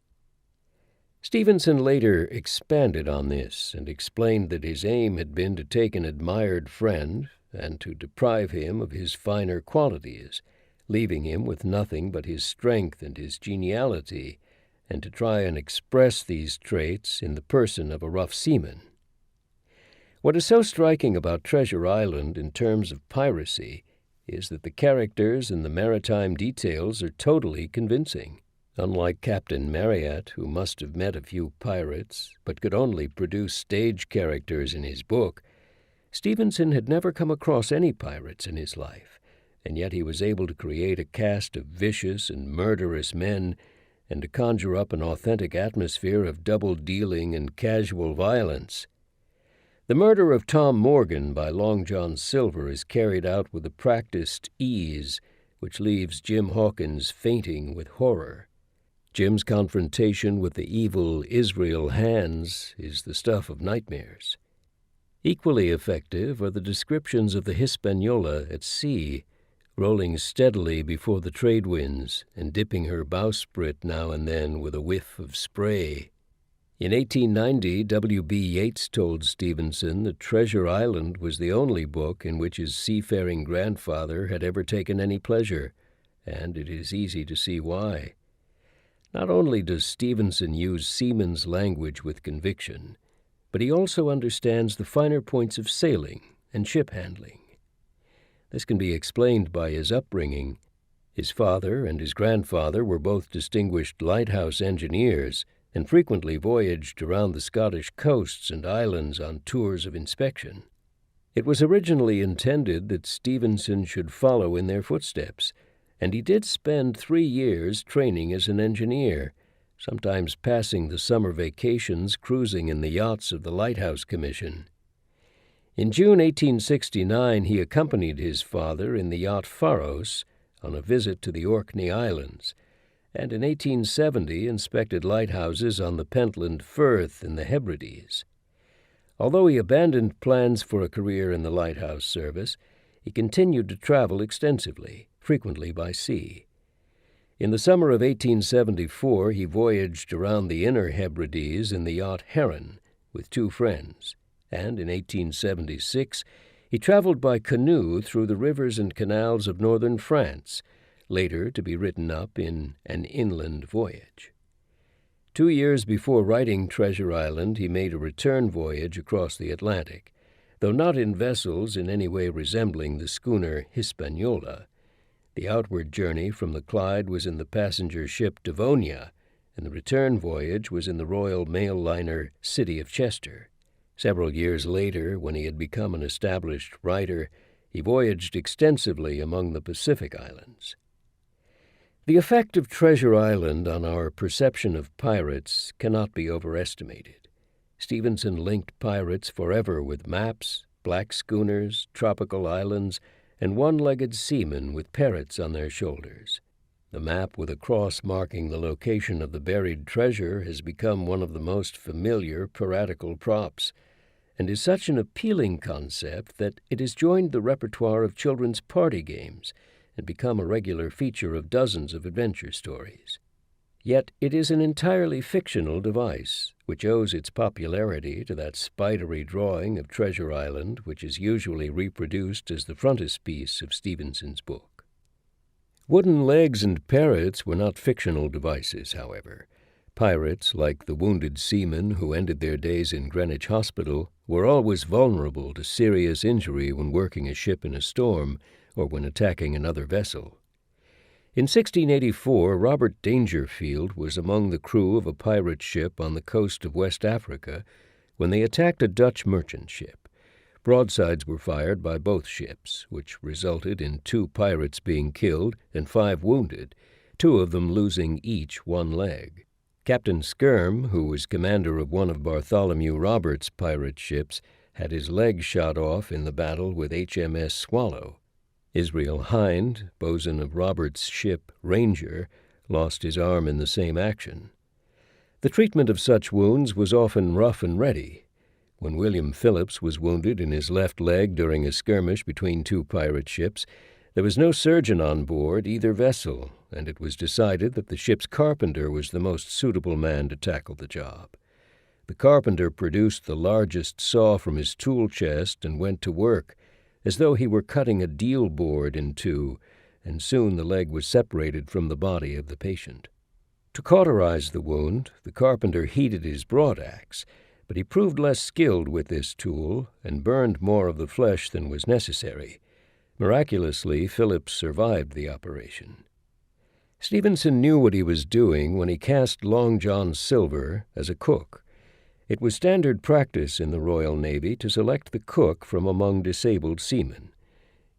Stevenson later expanded on this and explained that his aim had been to take an admired friend and to deprive him of his finer qualities, leaving him with nothing but his strength and his geniality, and to try and express these traits in the person of a rough seaman. What is so striking about Treasure Island in terms of piracy is that the characters and the maritime details are totally convincing. Unlike Captain Marryat, who must have met a few pirates, but could only produce stage characters in his book, Stevenson had never come across any pirates in his life, and yet he was able to create a cast of vicious and murderous men and to conjure up an authentic atmosphere of double-dealing and casual violence. The murder of Tom Morgan by Long John Silver is carried out with a practiced ease which leaves Jim Hawkins fainting with horror. Jim's confrontation with the evil Israel Hands is the stuff of nightmares. Equally effective are the descriptions of the Hispaniola at sea, rolling steadily before the trade winds and dipping her bowsprit now and then with a whiff of spray. In 1890, W.B. Yeats told Stevenson that Treasure Island was the only book in which his seafaring grandfather had ever taken any pleasure, and it is easy to see why. Not only does Stevenson use seaman's language with conviction, but he also understands the finer points of sailing and ship handling. This can be explained by his upbringing, His father and his grandfather were both distinguished lighthouse engineers and frequently voyaged around the Scottish coasts and islands on tours of inspection. It was originally intended that Stevenson should follow in their footsteps, and he did spend 3 years training as an engineer, sometimes passing the summer vacations cruising in the yachts of the Lighthouse Commission. In June 1869, he accompanied his father in the yacht Pharos on a visit to the Orkney Islands, and in 1870 inspected lighthouses on the Pentland Firth in the Hebrides. Although he abandoned plans for a career in the lighthouse service, he continued to travel extensively, frequently by sea. In the summer of 1874, he voyaged around the Inner Hebrides in the yacht Heron with 2 friends, and in 1876 he traveled by canoe through the rivers and canals of northern France, later to be written up in An Inland Voyage. 2 years before writing Treasure Island, he made a return voyage across the Atlantic, though not in vessels in any way resembling the schooner Hispaniola. The outward journey from the Clyde was in the passenger ship Devonia, and the return voyage was in the Royal Mail liner City of Chester. Several years later, when he had become an established writer, he voyaged extensively among the Pacific Islands. The effect of Treasure Island on our perception of pirates cannot be overestimated. Stevenson linked pirates forever with maps, black schooners, tropical islands, and one-legged seamen with parrots on their shoulders. The map with a cross marking the location of the buried treasure has become one of the most familiar piratical props, and is such an appealing concept that it has joined the repertoire of children's party games and become a regular feature of dozens of adventure stories. Yet it is an entirely fictional device, which owes its popularity to that spidery drawing of Treasure Island which is usually reproduced as the frontispiece of Stevenson's book. Wooden legs and parrots were not fictional devices, however. Pirates, like the wounded seamen who ended their days in Greenwich Hospital, were always vulnerable to serious injury when working a ship in a storm or when attacking another vessel. In 1684, Robert Dangerfield was among the crew of a pirate ship on the coast of West Africa when they attacked a Dutch merchant ship. Broadsides were fired by both ships, which resulted in 2 pirates being killed and 5 wounded, 2 of them losing each 1 leg. Captain Skirm, who was commander of one of Bartholomew Roberts' pirate ships, had his leg shot off in the battle with HMS Swallow. Israel Hind, bosun of Roberts' ship Ranger, lost his arm in the same action. The treatment of such wounds was often rough and ready. When William Phillips was wounded in his left leg during a skirmish between 2 pirate ships, there was no surgeon on board either vessel, and it was decided that the ship's carpenter was the most suitable man to tackle the job. The carpenter produced the largest saw from his tool chest and went to work, as though he were cutting a deal board in 2, and soon the leg was separated from the body of the patient. To cauterize the wound, the carpenter heated his broadaxe, but he proved less skilled with this tool and burned more of the flesh than was necessary. Miraculously, Phillips survived the operation. Stevenson knew what he was doing when he cast Long John Silver as a cook. It was standard practice in the Royal Navy to select the cook from among disabled seamen.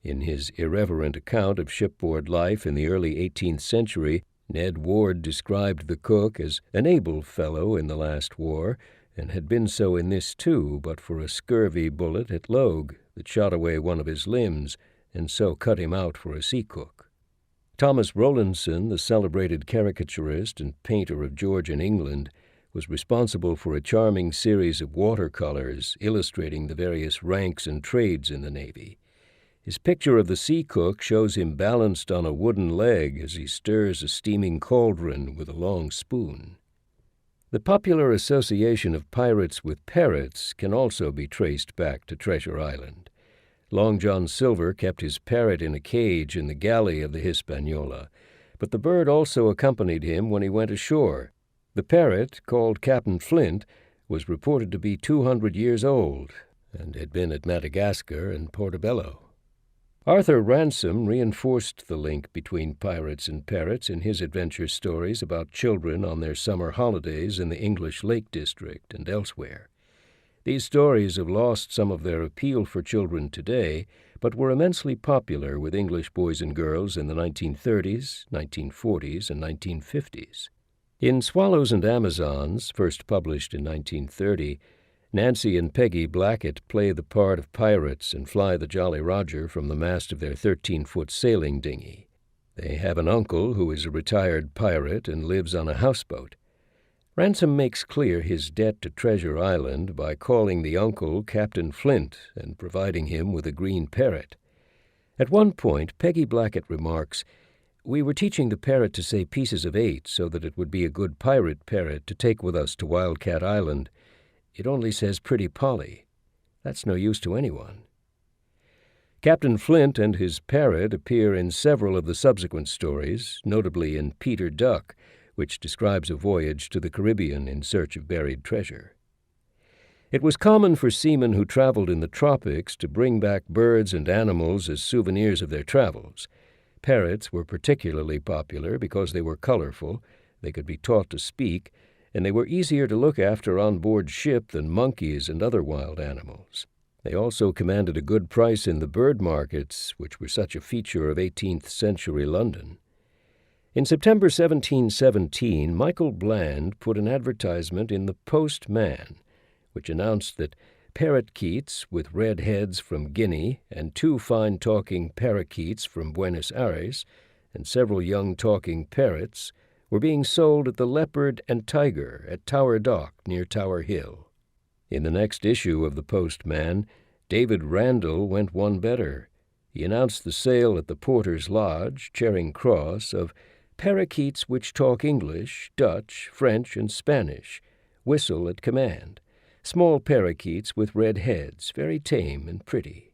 In his irreverent account of shipboard life in the early 18th century, Ned Ward described the cook as an able fellow in the last war, and had been so in this too, but for a scurvy bullet at Logue that shot away one of his limbs, and so cut him out for a sea cook. Thomas Rowlandson, the celebrated caricaturist and painter of Georgian England, was responsible for a charming series of watercolors illustrating the various ranks and trades in the Navy. His picture of the sea cook shows him balanced on a wooden leg as he stirs a steaming cauldron with a long spoon. The popular association of pirates with parrots can also be traced back to Treasure Island. Long John Silver kept his parrot in a cage in the galley of the Hispaniola, but the bird also accompanied him when he went ashore. The parrot, called Captain Flint, was reported to be 200 years old and had been at Madagascar and Portobello. Arthur Ransome reinforced the link between pirates and parrots in his adventure stories about children on their summer holidays in the English Lake District and elsewhere. These stories have lost some of their appeal for children today, but were immensely popular with English boys and girls in the 1930s, 1940s, and 1950s. In Swallows and Amazons, first published in 1930, Nancy and Peggy Blackett play the part of pirates and fly the Jolly Roger from the mast of their 13-foot sailing dinghy. They have an uncle who is a retired pirate and lives on a houseboat. Ransome makes clear his debt to Treasure Island by calling the uncle Captain Flint and providing him with a green parrot. At one point, Peggy Blackett remarks, "We were teaching the parrot to say pieces of 8 so that it would be a good pirate parrot to take with us to Wildcat Island. It only says Pretty Polly. That's no use to anyone." Captain Flint and his parrot appear in several of the subsequent stories, notably in Peter Duck, which describes a voyage to the Caribbean in search of buried treasure. It was common for seamen who traveled in the tropics to bring back birds and animals as souvenirs of their travels. Parrots were particularly popular because they were colorful, they could be taught to speak, and they were easier to look after on board ship than monkeys and other wild animals. They also commanded a good price in the bird markets, which were such a feature of 18th century London. In September 1717, Michael Bland put an advertisement in the Post-Man, which announced that parakeets with red heads from Guinea and 2 fine talking parakeets from Buenos Aires and several young talking parrots were being sold at the Leopard and Tiger at Tower Dock near Tower Hill. In the next issue of the Postman, David Randall went one better. He announced the sale at the Porter's Lodge, Charing Cross, of parakeets which talk English, Dutch, French, and Spanish, whistle at command, small parakeets with red heads, very tame and pretty.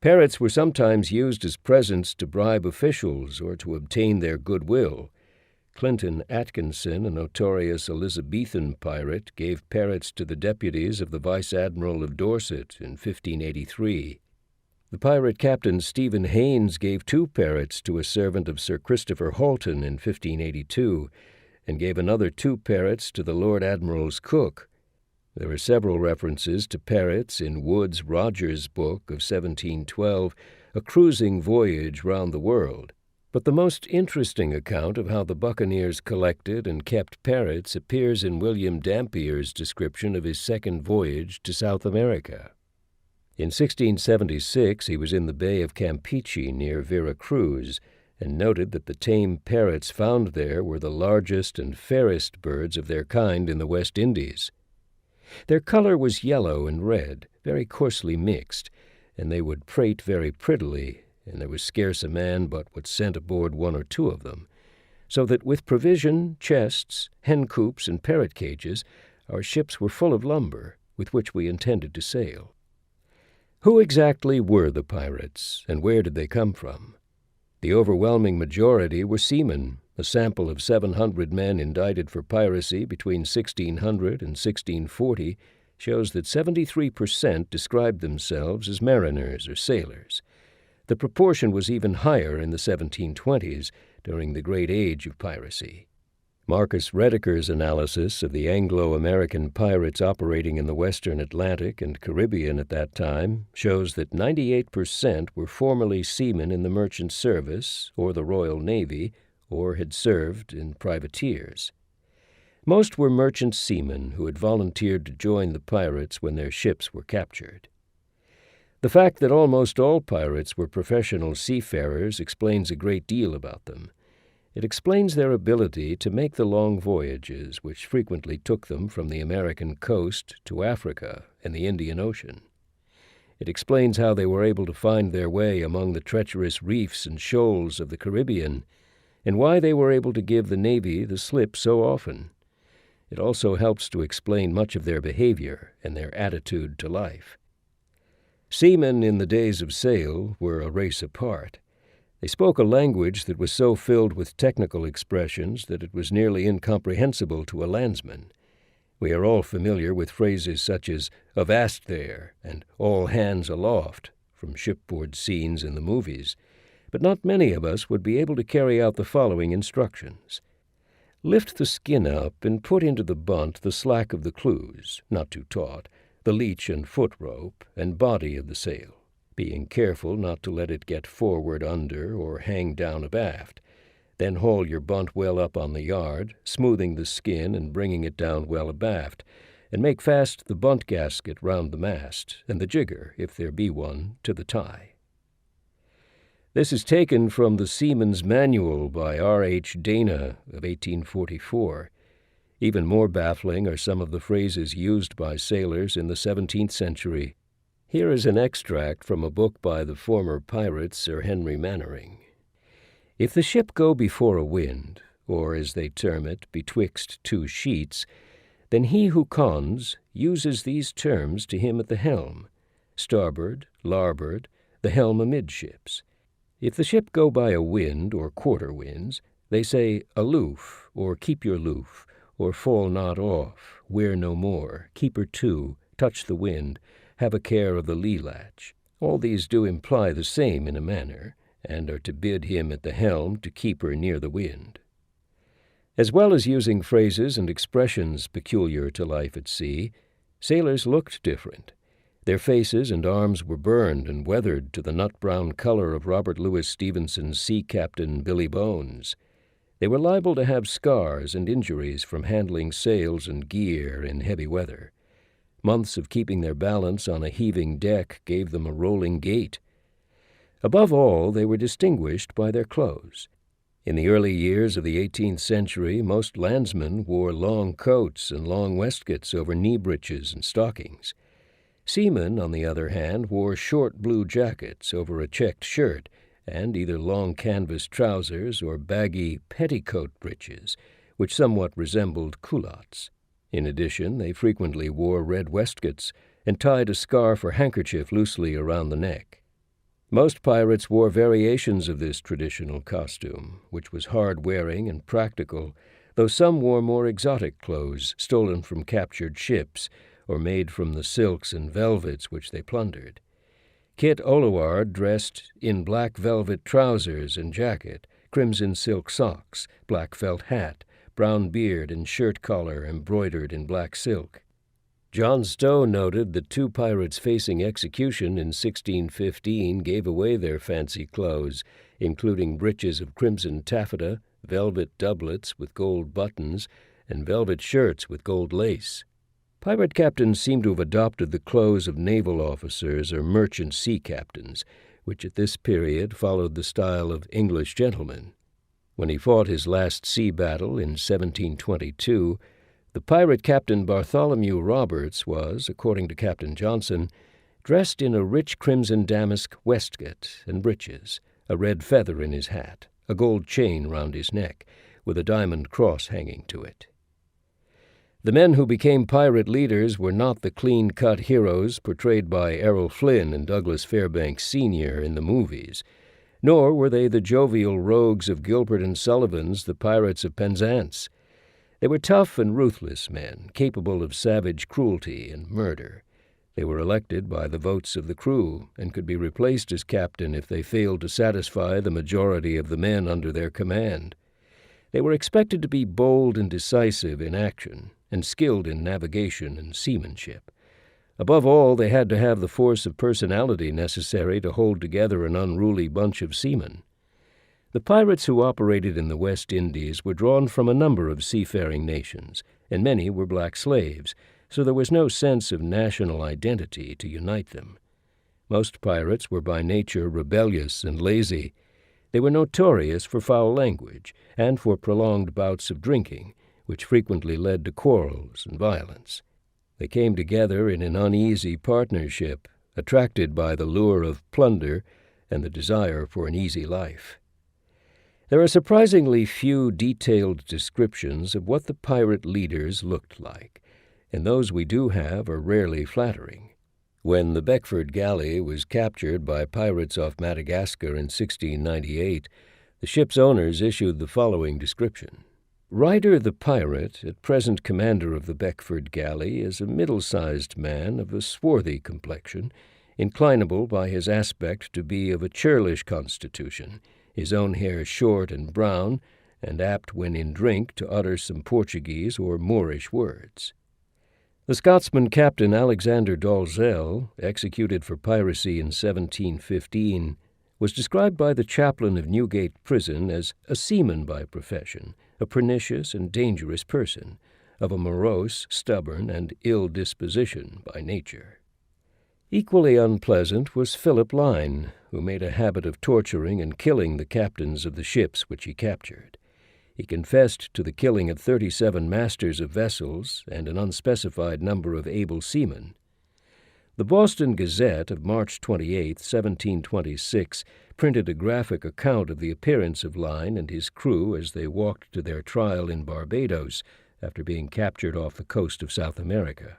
Parrots were sometimes used as presents to bribe officials or to obtain their goodwill. Clinton Atkinson, a notorious Elizabethan pirate, gave parrots to the deputies of the Vice-Admiral of Dorset in 1583. The pirate captain Stephen Haynes gave 2 parrots to a servant of Sir Christopher Halton in 1582, and gave another 2 parrots to the Lord Admiral's cook. There are several references to parrots in Woodes Rogers' book of 1712, A Cruising Voyage Round the World. But the most interesting account of how the buccaneers collected and kept parrots appears in William Dampier's description of his second voyage to South America. In 1676, he was in the Bay of Campeche near Vera Cruz, and noted that the tame parrots found there were the largest and fairest birds of their kind in the West Indies. Their color was yellow and red, very coarsely mixed, and they would prate very prettily, and there was scarce a man but what sent aboard 1 or 2 of them, so that with provision, chests, hen coops, and parrot cages, our ships were full of lumber, with which we intended to sail. Who exactly were the pirates, and where did they come from? The overwhelming majority were seamen. A sample of 700 men indicted for piracy between 1600 and 1640 shows that 73% described themselves as mariners or sailors. The proportion was even higher in the 1720s, during the great age of piracy. Marcus Rediker's analysis of the Anglo-American pirates operating in the western Atlantic and Caribbean at that time shows that 98% were formerly seamen in the merchant service or the Royal Navy, or had served in privateers. Most were merchant seamen who had volunteered to join the pirates when their ships were captured. The fact that almost all pirates were professional seafarers explains a great deal about them. It explains their ability to make the long voyages which frequently took them from the American coast to Africa and the Indian Ocean. It explains how they were able to find their way among the treacherous reefs and shoals of the Caribbean, and why they were able to give the Navy the slip so often. It also helps to explain much of their behavior and their attitude to life. Seamen in the days of sail were a race apart. They spoke a language that was so filled with technical expressions that it was nearly incomprehensible to a landsman. We are all familiar with phrases such as "avast there" and "all hands aloft," from shipboard scenes in the movies, but not many of us would be able to carry out the following instructions. Lift the skin up and put into the bunt the slack of the clews, not too taut, the leech and foot rope, and body of the sail, being careful not to let it get forward under or hang down abaft. Then haul your bunt well up on the yard, smoothing the skin and bringing it down well abaft, and make fast the bunt gasket round the mast, and the jigger, if there be one, to the tie. This is taken from the Seaman's Manual by R.H. Dana of 1844. Even more baffling are some of the phrases used by sailors in the 17th century. Here is an extract from a book by the former pirate Sir Henry Mannering. If the ship go before a wind, or, as they term it, betwixt two sheets, then he who cons uses these terms to him at the helm: starboard, larboard, the helm amidships. If the ship go by a wind or quarter winds, they say aloof, or keep your loof, or fall not off, wear no more, keep her to, touch the wind, have a care of the lee latch. All these do imply the same in a manner, and are to bid him at the helm to keep her near the wind. As well as using phrases and expressions peculiar to life at sea, sailors looked different. Their faces and arms were burned and weathered to the nut-brown color of Robert Louis Stevenson's sea captain Billy Bones. They were liable to have scars and injuries from handling sails and gear in heavy weather. Months of keeping their balance on a heaving deck gave them a rolling gait. Above all, they were distinguished by their clothes. In the early years of the 18th century, most landsmen wore long coats and long waistcoats over knee breeches and stockings. Seamen, on the other hand, wore short blue jackets over a checked shirt, and either long canvas trousers or baggy petticoat breeches, which somewhat resembled culottes. In addition, they frequently wore red waistcoats and tied a scarf or handkerchief loosely around the neck. Most pirates wore variations of this traditional costume, which was hard-wearing and practical, though some wore more exotic clothes stolen from captured ships, or made from the silks and velvets which they plundered. Kit Oloward dressed in black velvet trousers and jacket, crimson silk socks, black felt hat, brown beard and shirt collar embroidered in black silk. John Stowe noted that 2 pirates facing execution in 1615 gave away their fancy clothes, including breeches of crimson taffeta, velvet doublets with gold buttons, and velvet shirts with gold lace. Pirate captains seem to have adopted the clothes of naval officers or merchant sea captains, which at this period followed the style of English gentlemen. When he fought his last sea battle in 1722, the pirate Captain Bartholomew Roberts was, according to Captain Johnson, dressed in a rich crimson damask waistcoat and breeches, a red feather in his hat, a gold chain round his neck, with a diamond cross hanging to it. The men who became pirate leaders were not the clean-cut heroes portrayed by Errol Flynn and Douglas Fairbanks Sr. in the movies, nor were they the jovial rogues of Gilbert and Sullivan's The Pirates of Penzance. They were tough and ruthless men, capable of savage cruelty and murder. They were elected by the votes of the crew and could be replaced as captain if they failed to satisfy the majority of the men under their command. They were expected to be bold and decisive in action, and skilled in navigation and seamanship. Above all, they had to have the force of personality necessary to hold together an unruly bunch of seamen. The pirates who operated in the West Indies were drawn from a number of seafaring nations, and many were black slaves, so there was no sense of national identity to unite them. Most pirates were by nature rebellious and lazy. They were notorious for foul language and for prolonged bouts of drinking, which frequently led to quarrels and violence. They came together in an uneasy partnership, attracted by the lure of plunder and the desire for an easy life. There are surprisingly few detailed descriptions of what the pirate leaders looked like, and those we do have are rarely flattering. When the Beckford galley was captured by pirates off Madagascar in 1698, the ship's owners issued the following description. Ryder the pirate, at present commander of the Beckford galley, is a middle-sized man of a swarthy complexion, inclinable by his aspect to be of a churlish constitution, his own hair short and brown, and apt when in drink to utter some Portuguese or Moorish words. The Scotsman Captain Alexander Dalzell, executed for piracy in 1715, was described by the chaplain of Newgate Prison as a seaman by profession, a pernicious and dangerous person, of a morose, stubborn, and ill disposition by nature. Equally unpleasant was Philip Lyne, who made a habit of torturing and killing the captains of the ships which he captured. He confessed to the killing of 37 masters of vessels and an unspecified number of able seamen. The Boston Gazette of March 28, 1726, printed a graphic account of the appearance of Lyne and his crew as they walked to their trial in Barbados after being captured off the coast of South America.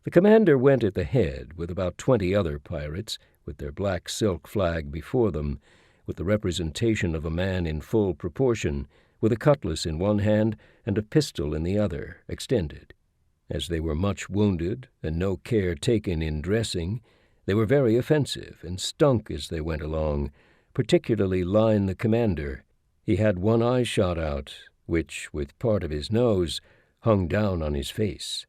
The commander went at the head with about 20 other pirates, with their black silk flag before them, with the representation of a man in full proportion, with a cutlass in one hand and a pistol in the other, extended. As they were much wounded and no care taken in dressing, they were very offensive and stunk as they went along, particularly Lyne the commander. He had one eye shot out, which, with part of his nose, hung down on his face.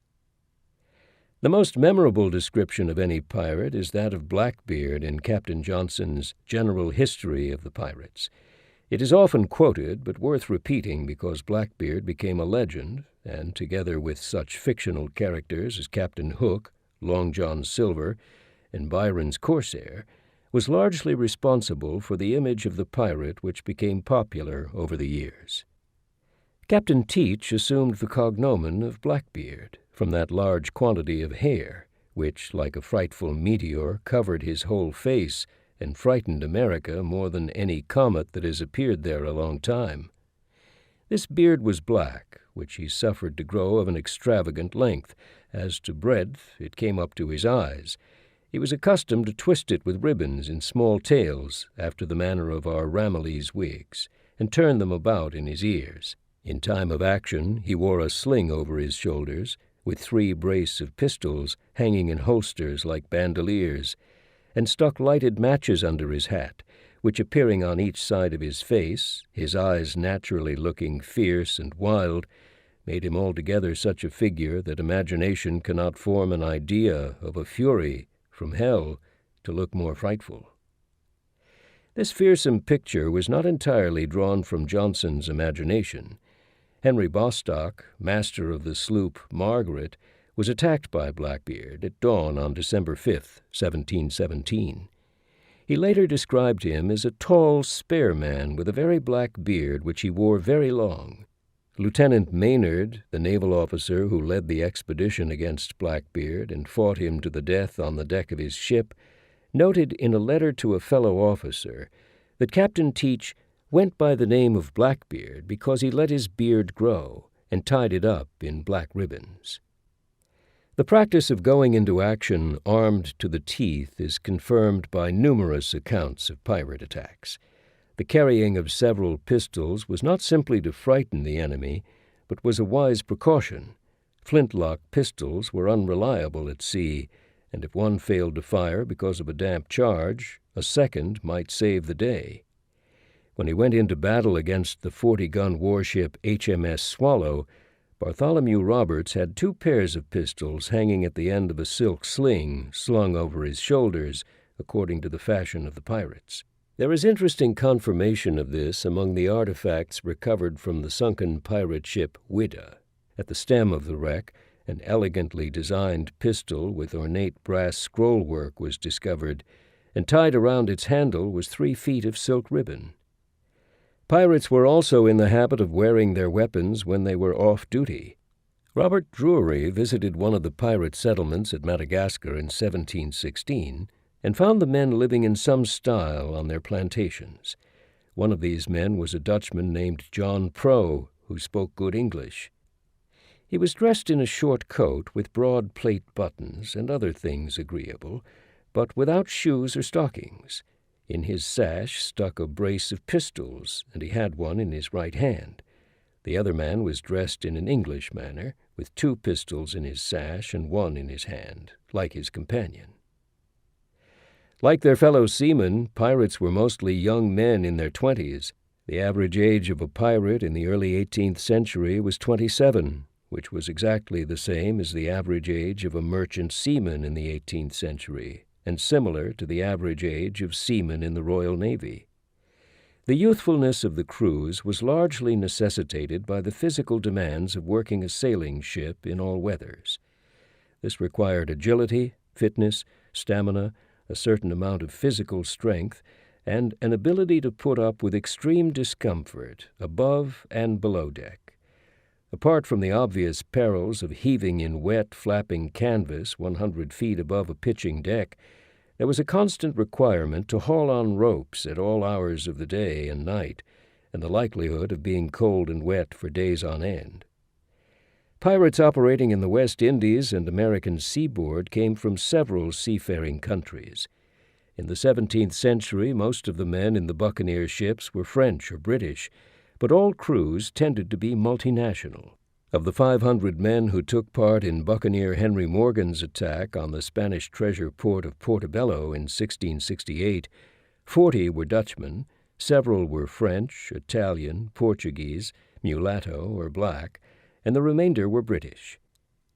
The most memorable description of any pirate is that of Blackbeard in Captain Johnson's General History of the Pirates. It is often quoted, but worth repeating because Blackbeard became a legend, and together with such fictional characters as Captain Hook, Long John Silver, and Byron's Corsair, was largely responsible for the image of the pirate which became popular over the years. Captain Teach assumed the cognomen of Blackbeard, from that large quantity of hair, which, like a frightful meteor, covered his whole face and frightened America more than any comet that has appeared there a long time. This beard was black, which he suffered to grow of an extravagant length. As to breadth, it came up to his eyes. He was accustomed to twist it with ribbons in small tails, after the manner of our Ramillies wigs, and turn them about in his ears. In time of action, he wore a sling over his shoulders, with 3 brace of pistols hanging in holsters like bandoliers, and stuck lighted matches under his hat, which, appearing on each side of his face, his eyes naturally looking fierce and wild, made him altogether such a figure that imagination cannot form an idea of a fury from hell to look more frightful. This fearsome picture was not entirely drawn from Johnson's imagination. Henry Bostock, master of the sloop Margaret, was attacked by Blackbeard at dawn on December 5, 1717. He later described him as a tall, spare man with a very black beard which he wore very long. Lieutenant Maynard, the naval officer who led the expedition against Blackbeard and fought him to the death on the deck of his ship, noted in a letter to a fellow officer that Captain Teach went by the name of Blackbeard because he let his beard grow and tied it up in black ribbons. The practice of going into action armed to the teeth is confirmed by numerous accounts of pirate attacks. The carrying of several pistols was not simply to frighten the enemy, but was a wise precaution. Flintlock pistols were unreliable at sea, and if one failed to fire because of a damp charge, a second might save the day. When he went into battle against the 40-gun warship HMS Swallow, Bartholomew Roberts had 2 pairs of pistols hanging at the end of a silk sling slung over his shoulders, according to the fashion of the pirates. There is interesting confirmation of this among the artifacts recovered from the sunken pirate ship Whydah. At the stem of the wreck, an elegantly designed pistol with ornate brass scrollwork was discovered, and tied around its handle was 3 feet of silk ribbon. Pirates were also in the habit of wearing their weapons when they were off duty. Robert Drury visited one of the pirate settlements at Madagascar in 1716 and found the men living in some style on their plantations. One of these men was a Dutchman named John Pro, who spoke good English. He was dressed in a short coat with broad plate buttons and other things agreeable, but without shoes or stockings. In his sash stuck a brace of pistols, and he had one in his right hand. The other man was dressed in an English manner, with 2 pistols in his sash and one in his hand, like his companion. Like their fellow seamen, pirates were mostly young men in their 20s. The average age of a pirate in the early 18th century was 27, which was exactly the same as the average age of a merchant seaman in the 18th century, and similar to the average age of seamen in the Royal Navy. The youthfulness of the crews was largely necessitated by the physical demands of working a sailing ship in all weathers. This required agility, fitness, stamina, a certain amount of physical strength, and an ability to put up with extreme discomfort above and below deck. Apart from the obvious perils of heaving in wet, flapping canvas 100 feet above a pitching deck, there was a constant requirement to haul on ropes at all hours of the day and night, and the likelihood of being cold and wet for days on end. Pirates operating in the West Indies and American seaboard came from several seafaring countries. In the 17th century, most of the men in the buccaneer ships were French or British, but all crews tended to be multinational. Of the 500 men who took part in buccaneer Henry Morgan's attack on the Spanish treasure port of Portobello in 1668, 40 were Dutchmen, several were French, Italian, Portuguese, mulatto, or black, and the remainder were British.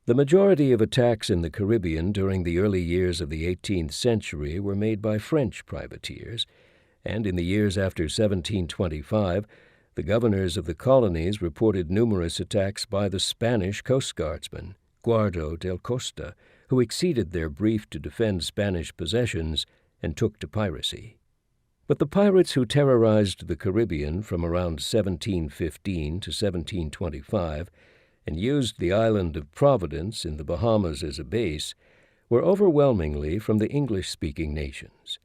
The majority of attacks in the Caribbean during the early years of the 18th century were made by French privateers, and in the years after 1725, the governors of the colonies reported numerous attacks by the Spanish Coast Guardsmen, Guardo del Costa, who exceeded their brief to defend Spanish possessions and took to piracy. But the pirates who terrorized the Caribbean from around 1715 to 1725 and used the island of Providence in the Bahamas as a base were overwhelmingly from the English-speaking nations.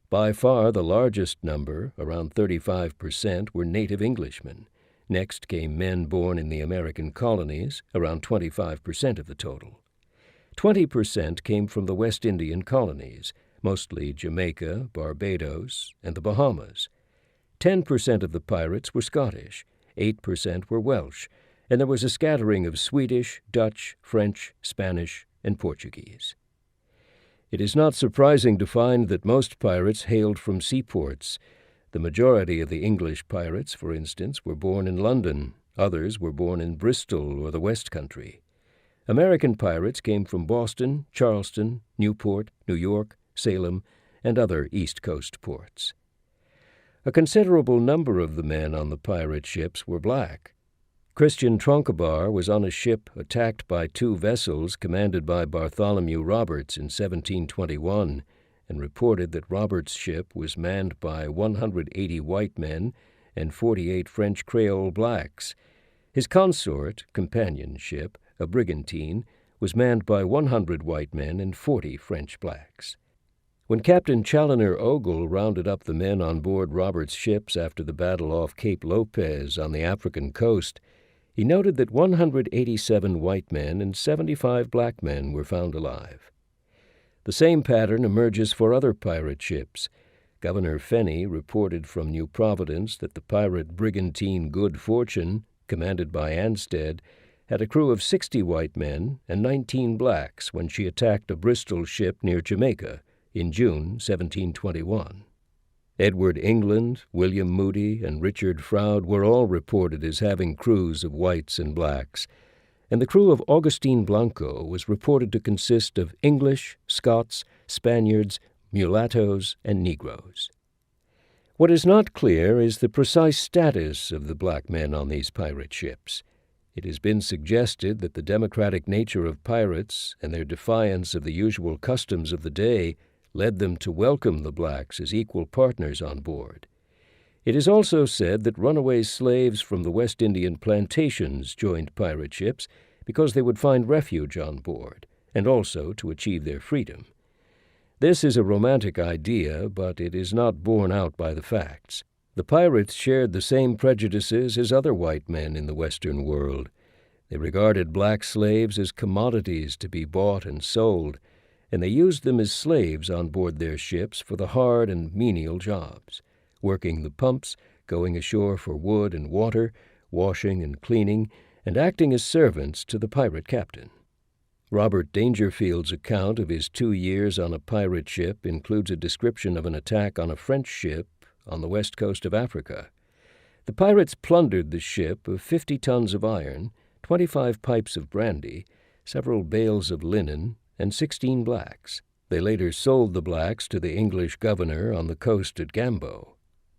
By far the largest number, around 35%, were native Englishmen. Next came men born in the American colonies, around 25% of the total. 20% came from the West Indian colonies, mostly Jamaica, Barbados, and the Bahamas. 10% of the pirates were Scottish, 8% were Welsh, and there was a scattering of Swedish, Dutch, French, Spanish, and Portuguese. It is not surprising to find that most pirates hailed from seaports. The majority of the English pirates, for instance, were born in London. Others were born in Bristol or the West Country. American pirates came from Boston, Charleston, Newport, New York, Salem, and other East Coast ports. A considerable number of the men on the pirate ships were black. Christian Troncabar was on a ship attacked by 2 vessels commanded by Bartholomew Roberts in 1721 and reported that Roberts' ship was manned by 180 white men and 48 French Creole blacks. His consort, companion ship, a brigantine, was manned by 100 white men and 40 French blacks. When Captain Challoner Ogle rounded up the men on board Roberts' ships after the battle off Cape Lopez on the African coast, he noted that 187 white men and 75 black men were found alive. The same pattern emerges for other pirate ships. Governor Fenney reported from New Providence that the pirate brigantine Good Fortune, commanded by Anstead, had a crew of 60 white men and 19 blacks when she attacked a Bristol ship near Jamaica in June 1721. Edward England, William Moody, and Richard Froude were all reported as having crews of whites and blacks, and the crew of Augustin Blanco was reported to consist of English, Scots, Spaniards, mulattoes, and Negroes. What is not clear is the precise status of the black men on these pirate ships. It has been suggested that the democratic nature of pirates and their defiance of the usual customs of the day led them to welcome the blacks as equal partners on board. It is also said that runaway slaves from the West Indian plantations joined pirate ships because they would find refuge on board, and also to achieve their freedom. This is a romantic idea, but it is not borne out by the facts. The pirates shared the same prejudices as other white men in the Western world. They regarded black slaves as commodities to be bought and sold, and they used them as slaves on board their ships for the hard and menial jobs, working the pumps, going ashore for wood and water, washing and cleaning, and acting as servants to the pirate captain. Robert Dangerfield's account of his 2 years on a pirate ship includes a description of an attack on a French ship on the west coast of Africa. The pirates plundered the ship of 50 tons of iron, 25 pipes of brandy, several bales of linen, and 16 blacks. They later sold the blacks to the English governor on the coast at Gambo.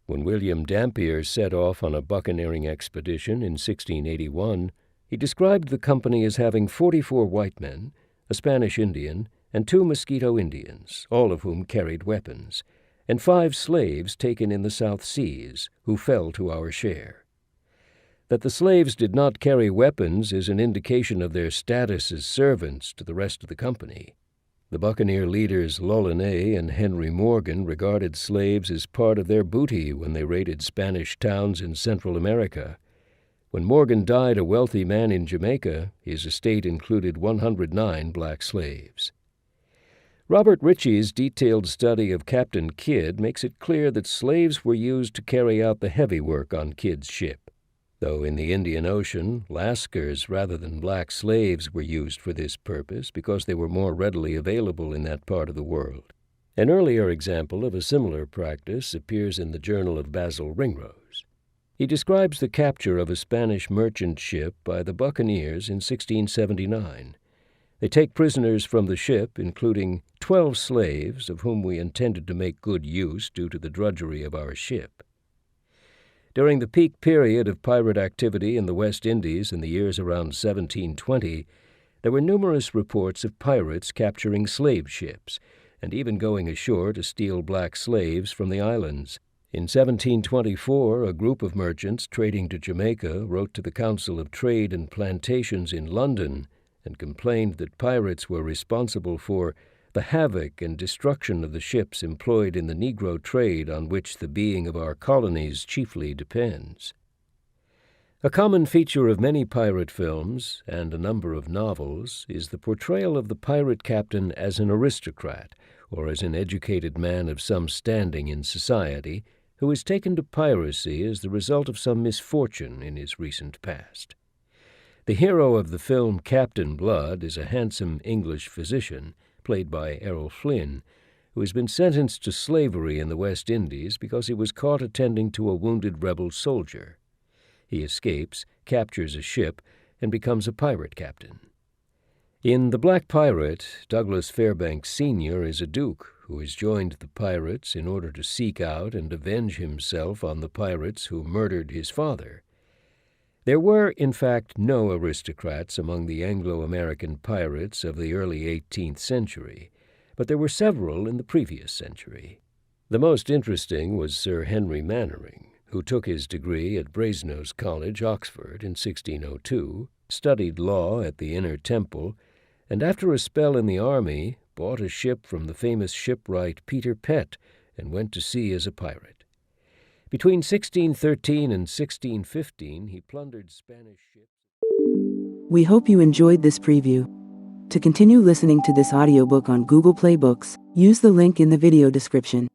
When William Dampier set off on a buccaneering expedition in 1681, he described the company as having 44 white men, a Spanish Indian, and 2 Mosquito Indians, all of whom carried weapons, and 5 slaves taken in the South Seas, who fell to our share. That the slaves did not carry weapons is an indication of their status as servants to the rest of the company. The buccaneer leaders L'Ollonais and Henry Morgan regarded slaves as part of their booty when they raided Spanish towns in Central America. When Morgan died a wealthy man in Jamaica, his estate included 109 black slaves. Robert Ritchie's detailed study of Captain Kidd makes it clear that slaves were used to carry out the heavy work on Kidd's ship, though in the Indian Ocean, Lascars rather than black slaves were used for this purpose because they were more readily available in that part of the world. An earlier example of a similar practice appears in the Journal of Basil Ringrose. He describes the capture of a Spanish merchant ship by the buccaneers in 1679. They take prisoners from the ship, including 12 slaves, of whom we intended to make good use due to the drudgery of our ship. During the peak period of pirate activity in the West Indies in the years around 1720, there were numerous reports of pirates capturing slave ships, and even going ashore to steal black slaves from the islands. In 1724, a group of merchants trading to Jamaica wrote to the Council of Trade and Plantations in London and complained that pirates were responsible for the havoc and destruction of the ships employed in the Negro trade on which the being of our colonies chiefly depends. A common feature of many pirate films and a number of novels is the portrayal of the pirate captain as an aristocrat or as an educated man of some standing in society who is taken to piracy as the result of some misfortune in his recent past. The hero of the film Captain Blood is a handsome English physician, played by Errol Flynn, who has been sentenced to slavery in the West Indies because he was caught attending to a wounded rebel soldier. He escapes, captures a ship, and becomes a pirate captain. In The Black Pirate, Douglas Fairbanks Sr. is a duke who has joined the pirates in order to seek out and avenge himself on the pirates who murdered his father. There were, in fact, no aristocrats among the Anglo-American pirates of the early 18th century, but there were several in the previous century. The most interesting was Sir Henry Mannering, who took his degree at Brasenose College, Oxford, in 1602, studied law at the Inner Temple, and after a spell in the army, bought a ship from the famous shipwright Peter Pett and went to sea as a pirate. Between 1613 and 1615, he plundered Spanish ships. We hope you enjoyed this preview. To continue listening to this audiobook on Google Play Books, use the link in the video description.